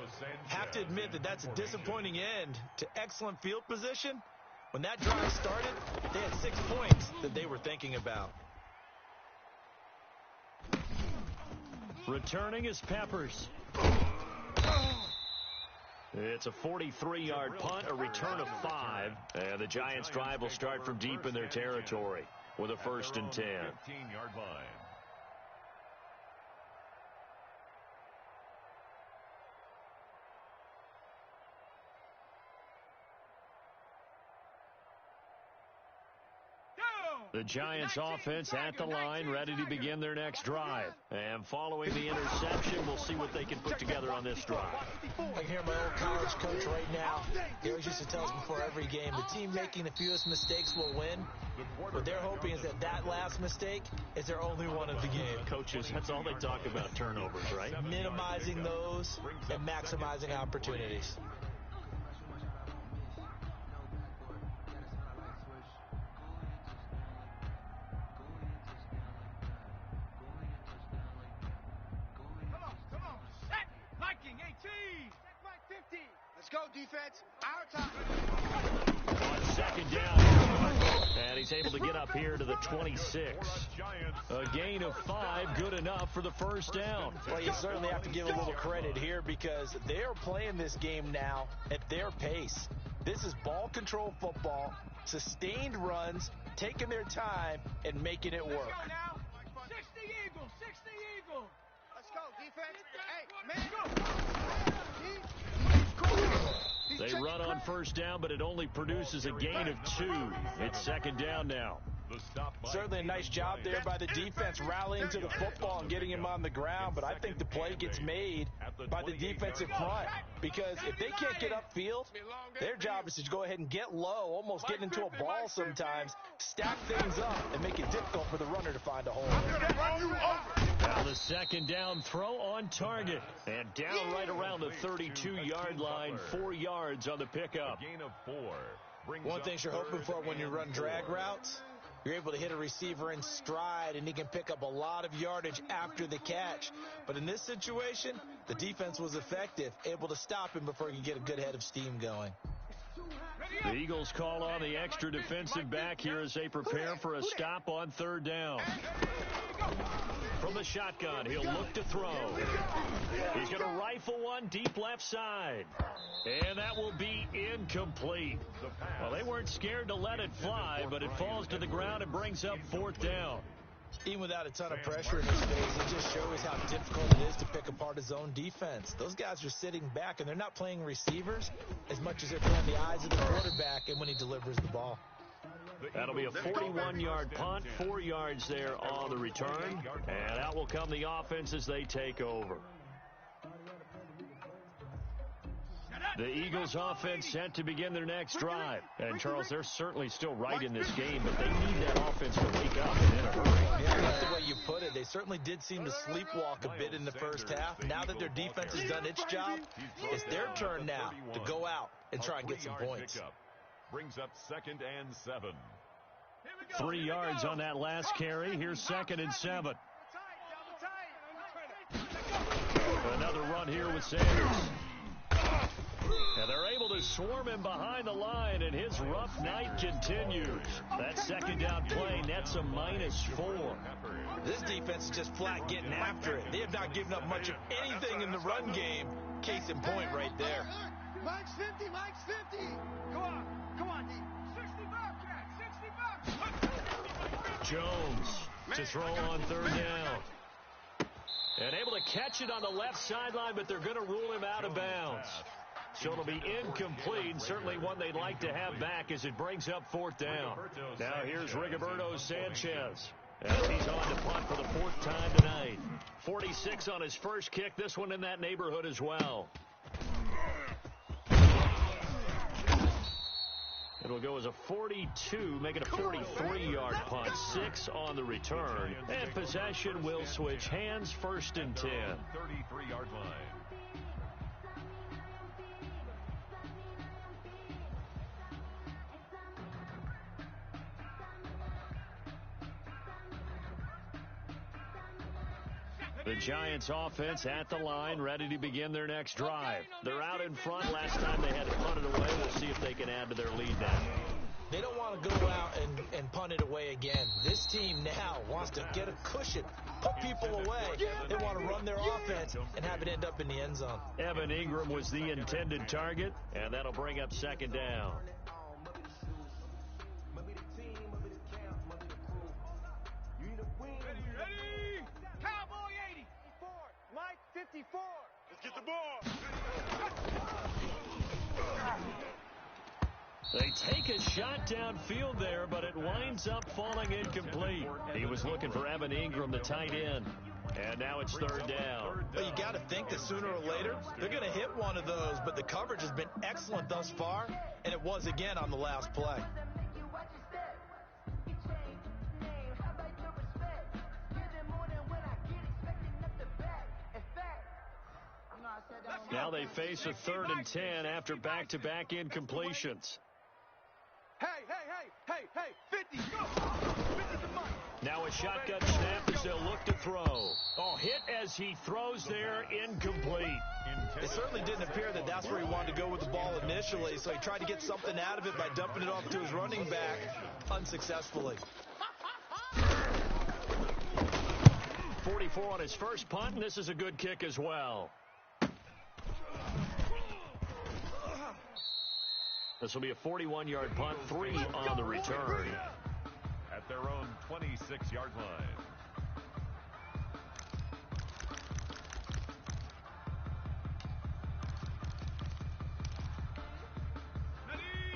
Have to admit that that's a disappointing end to excellent field position. When that drive started, they had 6 points that they were thinking about.
Returning is Peppers. It's a 43-yard punt, a return of 5. And the Giants' drive will start from deep in their territory with a 1st and 10.
15-yard line.
The Giants offense at the line, ready to begin their next drive. And following the interception, we'll see what they can put together on this drive.
I can hear my old college coach right now. He always used to tell us before every game, the team making the fewest mistakes will win. What they're hoping is that last mistake is their only one of the game.
Coaches, that's all they talk about, turnovers, right?
Minimizing those and maximizing opportunities.
Let's go, defense. Our time.
On second down, and he's able to get up here to the 26. A gain of 5, good enough for the first down.
Well, you certainly have to give a little credit here because they are playing this game now at their pace. This is ball control football, sustained runs, taking their time, and making it work.
60 Eagles, 60 Eagles.
Let's go, defense. Hey, man.
They run on first down, but it only produces a gain of 2. It's second down now.
Certainly a nice job there by the defense rallying to the football and getting him on the ground, but I think the play gets made by the defensive front because if they can't get upfield, their job is to go ahead and get low, almost get into a ball sometimes, stack things up, and make it difficult for the runner to find a hole.
Now the second down throw on target and down right around the 32-yard line, 4 yards on the pickup.
Gain of 4.
One thing you're hoping for when you run drag routes, you're able to hit a receiver in stride, and he can pick up a lot of yardage after the catch. But in this situation, the defense was effective, able to stop him before he could get a good head of steam going.
The Eagles call on the extra defensive back here as they prepare for a stop on third down. From the shotgun, he'll look to throw. He's going to rifle one deep left side. And that will be incomplete. Well, they weren't scared to let it fly, but it falls to the ground and brings up fourth down.
Even without a ton of pressure in his face, it just shows how difficult it is to pick apart his own defense. Those guys are sitting back, and they're not playing receivers as much as they're playing the eyes of the quarterback and when he delivers the ball.
That'll be a 41-yard punt, 4 yards there on the return, and out will come the offense as they take over. The Eagles offense set to begin their next drive. And, Charles, they're certainly still right in this game, but they need that offense to wake up and in a hurry.
Yeah, that's the way you put it. They certainly did seem to sleepwalk a bit in the first half. Now that their defense has done its job, it's their turn now to go out and try and get some points.
Brings up 2nd and 7.
3 yards on that last carry. Here's 2nd and 7. Another run here with Sanders. And they're able to swarm him behind the line, and his rough night continues. That second down play nets a -4.
This defense is just flat getting after it. They have not given up much of anything in the run game. Case in point right there.
Mike's 50, Mike's 50. Come on, D.
60 Bobcat, 60
Jones to throw on third down. And able to catch it on the left sideline, but they're going to rule him out of bounds. So it'll be incomplete, certainly one they'd like to have back as it brings up fourth down. Now here's Rigoberto Sanchez as he's on to punt for the 4th time tonight. 46 on his first kick, this one in that neighborhood as well. It'll go as a 42, make it a 43-yard punt, 6 on the return. And possession will switch hands, 1st and 10.
33-yard line.
The Giants offense at the line, ready to begin their next drive. They're out in front. Last time they had to punt it away. We'll see if they can add to their lead now.
They don't want to go out and punt it away again. This team now wants to get a cushion, put people away. They want to run their offense and have it end up in the end zone.
Evan Ingram was the intended target, and that'll bring up second down.
Ready? Cowboy 80.
Mike 54. Let's get the ball.
They take a shot downfield there, but it winds up falling incomplete. He was looking for Evan Ingram, the tight end. And now it's third down.
Well, you got to think that sooner or later, they're going to hit one of those, but the coverage has been excellent thus far, and it was again on the last play.
Now they face a 3rd and 10 after back-to-back incompletions.
Hey, 50, go. 50's the money.
Now a shotgun snap as they'll look to throw. Oh, hit as he throws there, incomplete.
It certainly didn't appear that that's where he wanted to go with the ball initially, so he tried to get something out of it by dumping it off to his running back unsuccessfully.
44 on his first punt, and this is a good kick as well. This will be a 41-yard punt, 3 on the return.
At their own 26-yard line.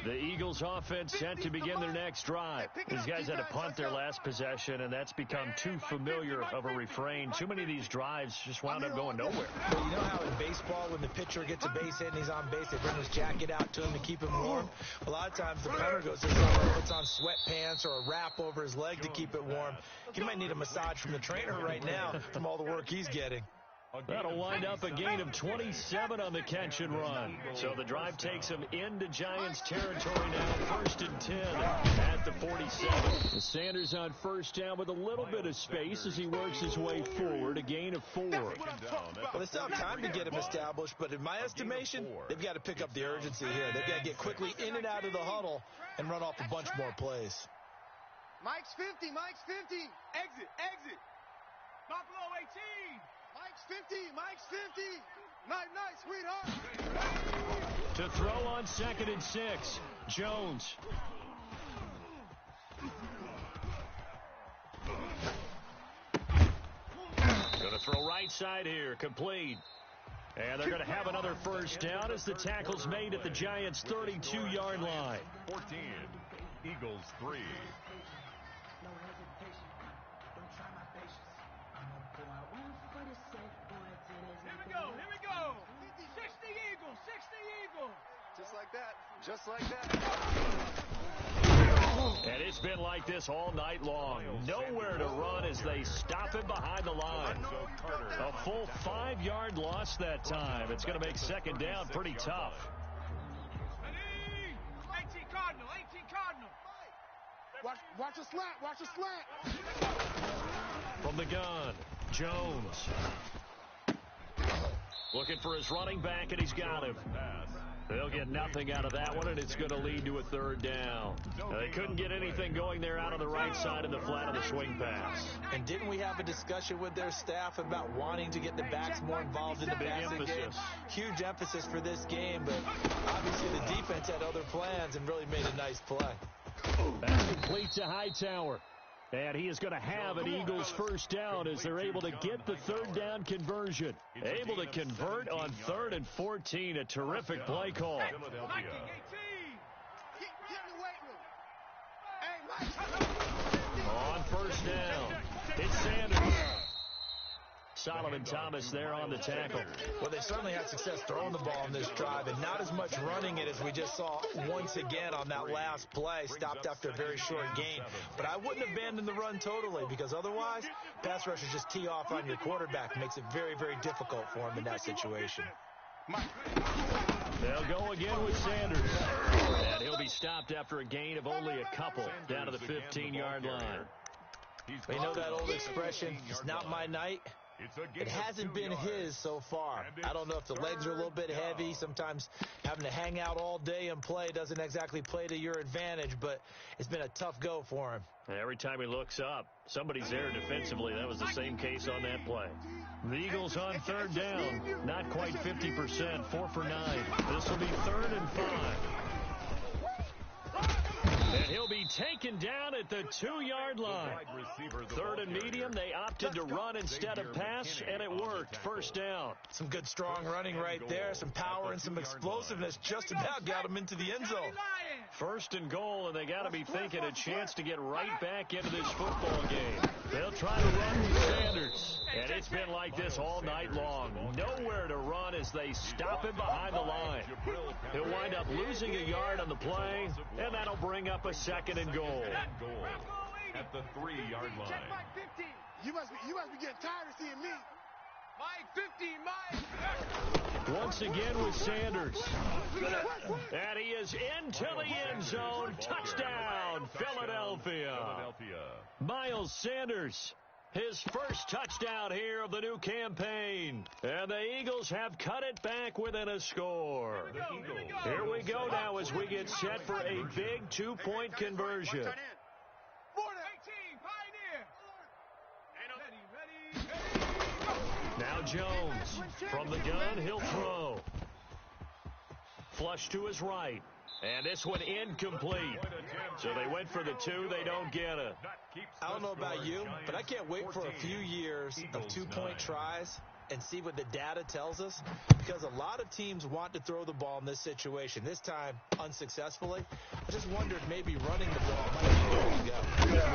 The Eagles offense set to begin their next drive. These guys had to punt their last possession, and that's become too familiar of a refrain. Too many of these drives just wound up going nowhere.
Well, you know how in baseball, when the pitcher gets a base hit and he's on base, they bring his jacket out to him to keep him warm? A lot of times the punter goes to someone, puts on sweatpants or a wrap over his leg to keep it warm. He might need a massage from the trainer right now from all the work he's getting.
That'll wind up a gain of 27 on the catch and run. So the drive takes him into Giants territory now, 1st and 10 at the 47. Sanders on first down with a little bit of space as he works his way forward, a gain of 4.
Well, they still have time to get him established, but in my estimation, they've got to pick up the urgency here. They've got to get quickly in and out of the huddle and run off a bunch more plays.
Mike's 50, Mike's 50. Exit, exit.
Buffalo 18.
Mike's 50, Mike's 50. Night, night, sweetheart.
To throw on 2nd and 6, Jones. Going to throw right side here, complete. And they're going to have another first down as the tackle's made at the Giants' 32-yard line.
14, Eagles 3.
Here we go. 60 Eagles, 60 Eagles.
Just like that, just like that.
And it's been like this all night long. Nowhere to run as they stop him behind the line. A full 5-yard loss that time. It's going to make 2nd down pretty tough.
18 Cardinal, 18 Cardinal.
Watch a slant, watch a slant.
From the gun, Jones. Looking for his running back, and he's got him. They'll get nothing out of that one, and it's going to lead to a 3rd down. They couldn't get anything going there out on the right side of the flat of the swing pass.
And didn't we have a discussion with their staff about wanting to get the backs more involved in the passing game? Huge emphasis for this game, but obviously the defense had other plans and really made a nice play.
That's complete to Hightower. And he is going to have an Eagles first down as they're able to get the 3rd down conversion. Able to convert on 3rd and 14. A terrific play call. On first down, it's Sanders. Solomon Thomas there on the tackle.
Well, they certainly had success throwing the ball in this drive, and not as much running it as we just saw once again on that last play, stopped after a very short gain. But I wouldn't abandon the run totally, because otherwise, pass rushers just tee off on your quarterback. It makes it very, very difficult for him in that situation.
They'll go again with Sanders. And he'll be stopped after a gain of only a couple down to the 15-yard line.
We know that old expression, it's not my night. It hasn't been his so far. I don't know if the legs are a little bit heavy. Sometimes having to hang out all day and play doesn't exactly play to your advantage, but it's been a tough go for him.
Every time he looks up, somebody's there defensively. That was the same case on that play. The Eagles on 3rd down, not quite 50%, 4 for 9. This will be 3rd and 5. And he'll be taken down at the 2-yard line. 3rd and medium, they opted to run instead of pass, and it worked. First down.
Some good strong running right there, some power and some explosiveness. Just about got him into the end zone.
1st and goal, and they got to be thinking a chance to get right back into this football game. They'll try to run with Sanders, and it's been like this all night long. Nowhere to run as they stop him behind the line. He'll wind up losing a yard on the play, and that'll bring up a 2nd and goal.
At the 3-yard line.
You must be getting tired of seeing me.
Mike 50, Mike.
Once again with Sanders. And he is into the end zone. Touchdown, Philadelphia. Miles Sanders, his first touchdown here of the new campaign. And the Eagles have cut it back within a score. Here we go now as we get set for a big two-point conversion. Now Jones from the gun, he'll throw. Flush to his right. And this one incomplete. So they went for the two. They don't get it.
I don't know about you, but I can't wait for a few years of two-point tries and see what the data tells us, because a lot of teams want to throw the ball in this situation. This time, unsuccessfully. I just wondered maybe running the ball might be the way to go.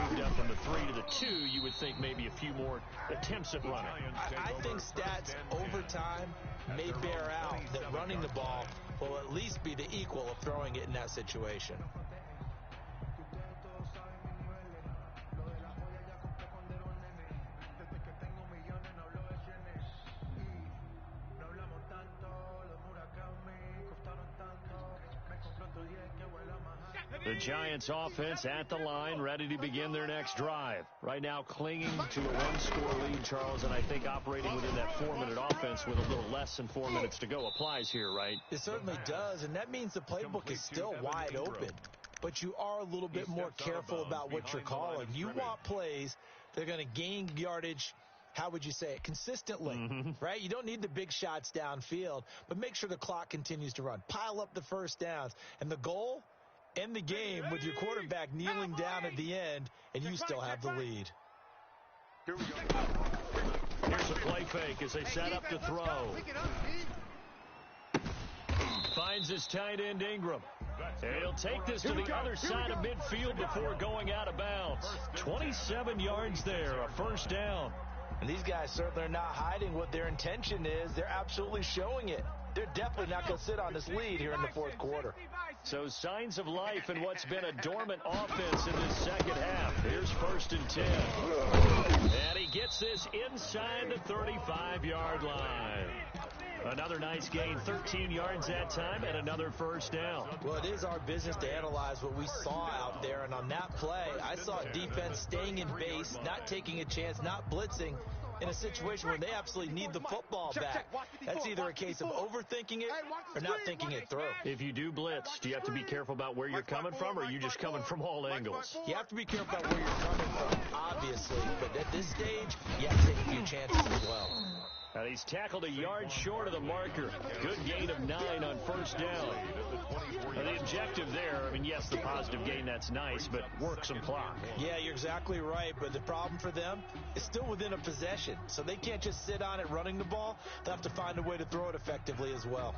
Moved up from the 3 to the 2, you would think maybe a few more attempts at running.
I think stats over time may bear out that running the ball will at least be the equal of throwing it in that situation.
The Giants offense at the line, ready to begin their next drive. Right now clinging to a one-score lead, Charles, and I think operating within that 4-minute offense with a little less than 4 minutes to go applies here, right?
It certainly does, and that means the playbook is still wide open. But you are a little bit more careful about what you're calling. You want plays that are going to gain yardage, how would you say it, consistently, right? You don't need the big shots downfield, but make sure the clock continues to run. Pile up the first downs, and the goal, end the game with your quarterback kneeling down at the end, and you still have the lead.
Here's a play fake as they set up to throw. Finds his tight end Ingram. And he'll take this to the other side of midfield before going out of bounds. 27 yards there, a first down.
And these guys certainly are not hiding what their intention is. They're absolutely showing it. They're definitely not going to sit on this lead here in the fourth quarter.
So signs of life in what's been a dormant offense in this second half. Here's 1st and 10. And he gets this inside the 35-yard line. Another nice gain, 13 yards that time, and another first down.
Well, it is our business to analyze what we saw out there, and on that play, I saw defense staying in base, not taking a chance, not blitzing, in a situation where they absolutely need the football back. That's either a case of overthinking it or not thinking it through.
If you do blitz, do you have to be careful about where you're coming from, or are you just coming from all angles?
You have to be careful about where you're coming from, obviously, but at this stage, you have to take a few chances as well.
And he's tackled a yard short of the marker. Good gain of 9 on first down. And the objective there, I mean, yes, the positive gain, that's nice, but work some clock.
Yeah, you're exactly right, but the problem for them is still within a possession, so they can't just sit on it running the ball. They'll have to find a way to throw it effectively as well.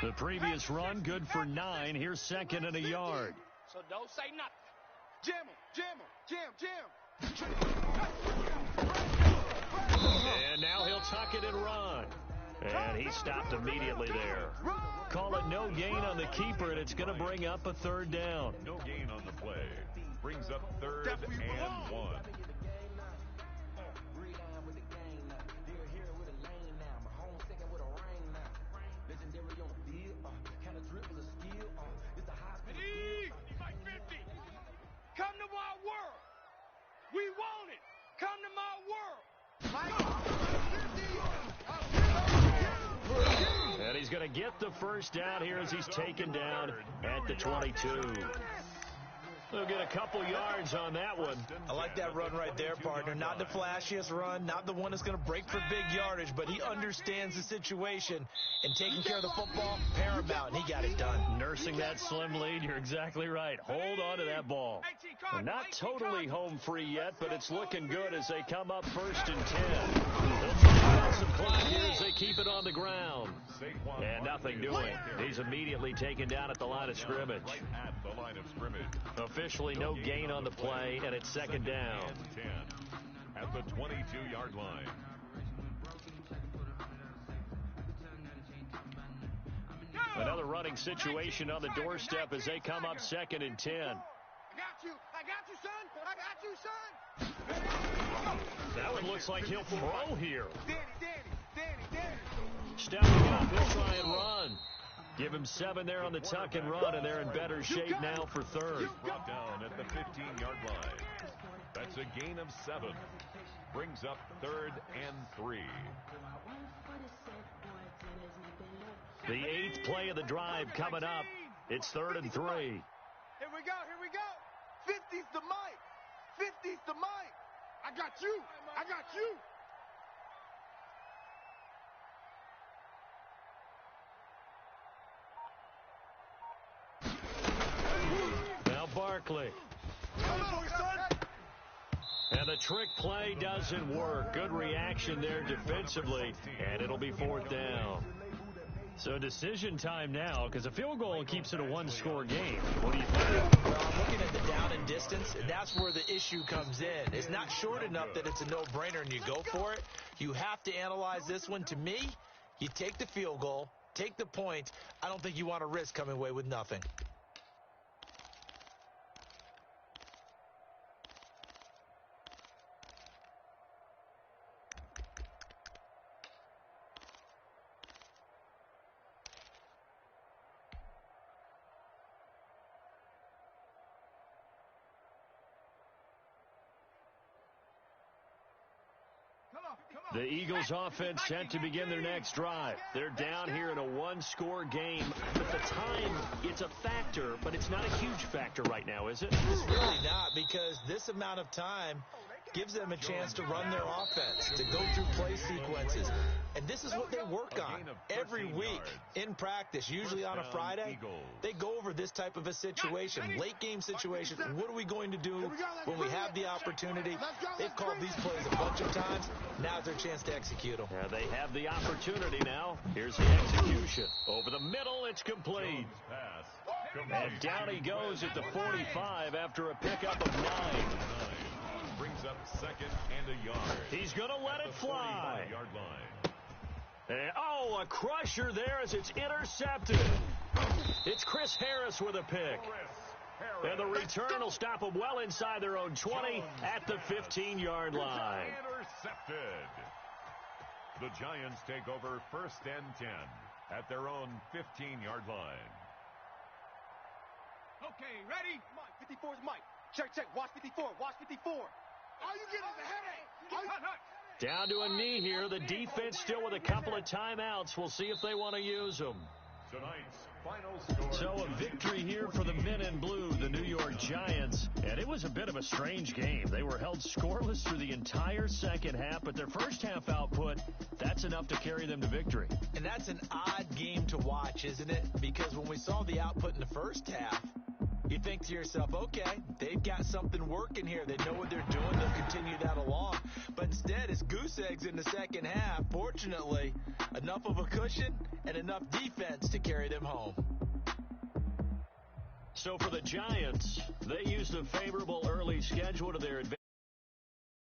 The previous run, good for 9. Here's 2nd and a yard.
So don't say nothing. Jam him, jam him, jam.
And now he'll tuck it and run. And he stopped immediately there. Call it no gain on the keeper, and it's going to bring up a 3rd down.
No gain on the play. Brings up 3rd and 1.
Come to my world. We want it. Come to my world.
And he's going to get the first down here as he's taken down at the 22. They'll get a couple yards on that one.
I like that run right there, partner. Not the flashiest run, not the one that's going to break for big yardage, but he understands the situation, and taking care of the football, paramount, and he got it done.
Nursing that slim lead, you're exactly right. Hold on to that ball. They're not totally home free yet, but it's looking good as they come up 1st and 10. They'll try out some clock here as they keep it on the ground. And nothing doing. He's immediately taken down at the line of scrimmage. Officially no gain on the play, and it's 2nd down.
10 at the 22-yard line.
Another running situation on the doorstep as they come up 2nd and 10.
I got you, son. I got you, son.
That one looks like he'll throw here.
Danny.
Stepping up, he'll try and run. Give him 7 there on the tuck and run, and they're in better shape now for third.
Brought down at the 15-yard line. That's a gain of 7. Brings up 3rd and 3.
The 8th play of the drive coming up. It's 3rd and 3.
Here we go. 50's the mic. I got you.
Now Barkley. And the trick play doesn't work. Good reaction there defensively, and it'll be 4th down. So decision time now, because a field goal keeps it a one-score game. What do you think?
Well, I'm looking at the down and distance, and that's where the issue comes in. It's not short enough that it's a no-brainer and you go for it. You have to analyze this one. To me, you take the field goal, take the point. I don't think you want to risk coming away with nothing.
The Eagles offense set to begin their next drive. They're down here in a one-score game. But the time, it's a factor, but it's not a huge factor right now, is it?
It's really not, because this amount of time gives them a chance to run their offense, to go through play sequences. And this is what they work on every week in practice, usually on a Friday. They go over this type of a situation, late game situation. What are we going to do when we have the opportunity? They've called these plays a bunch of times. Now's their chance to execute them.
Yeah, they have the opportunity now. Here's the execution. Over the middle, it's complete. And down he goes at the 45 after a pickup of 9.
Brings up 2nd and a yard.
He's going to let it fly.
45-yard line.
And, a crusher there as it's intercepted. It's Chris Harris with a pick. And the return will stop them well inside their own 20 at the 15-yard line.
Intercepted. The Giants take over 1st and 10 at their own 15-yard line.
Okay, ready? Mike, 54's Mike. Check. Watch 54. All you get is a headache.
Down to a knee here. The defense still with a couple of timeouts. We'll see if they want to use them.
Tonight's final score.
So a victory here for the men in blue, the New York Giants. And it was a bit of a strange game. They were held scoreless through the entire second half, but their first half output, that's enough to carry them to victory.
And that's an odd game to watch, isn't it? Because when we saw the output in the first half, you think to yourself, okay, they've got something working here. They know what they're doing. They'll continue that along. But instead, it's goose eggs in the second half. Fortunately, enough of a cushion and enough defense to carry them home.
So for the Giants, they used a favorable early schedule to their advantage.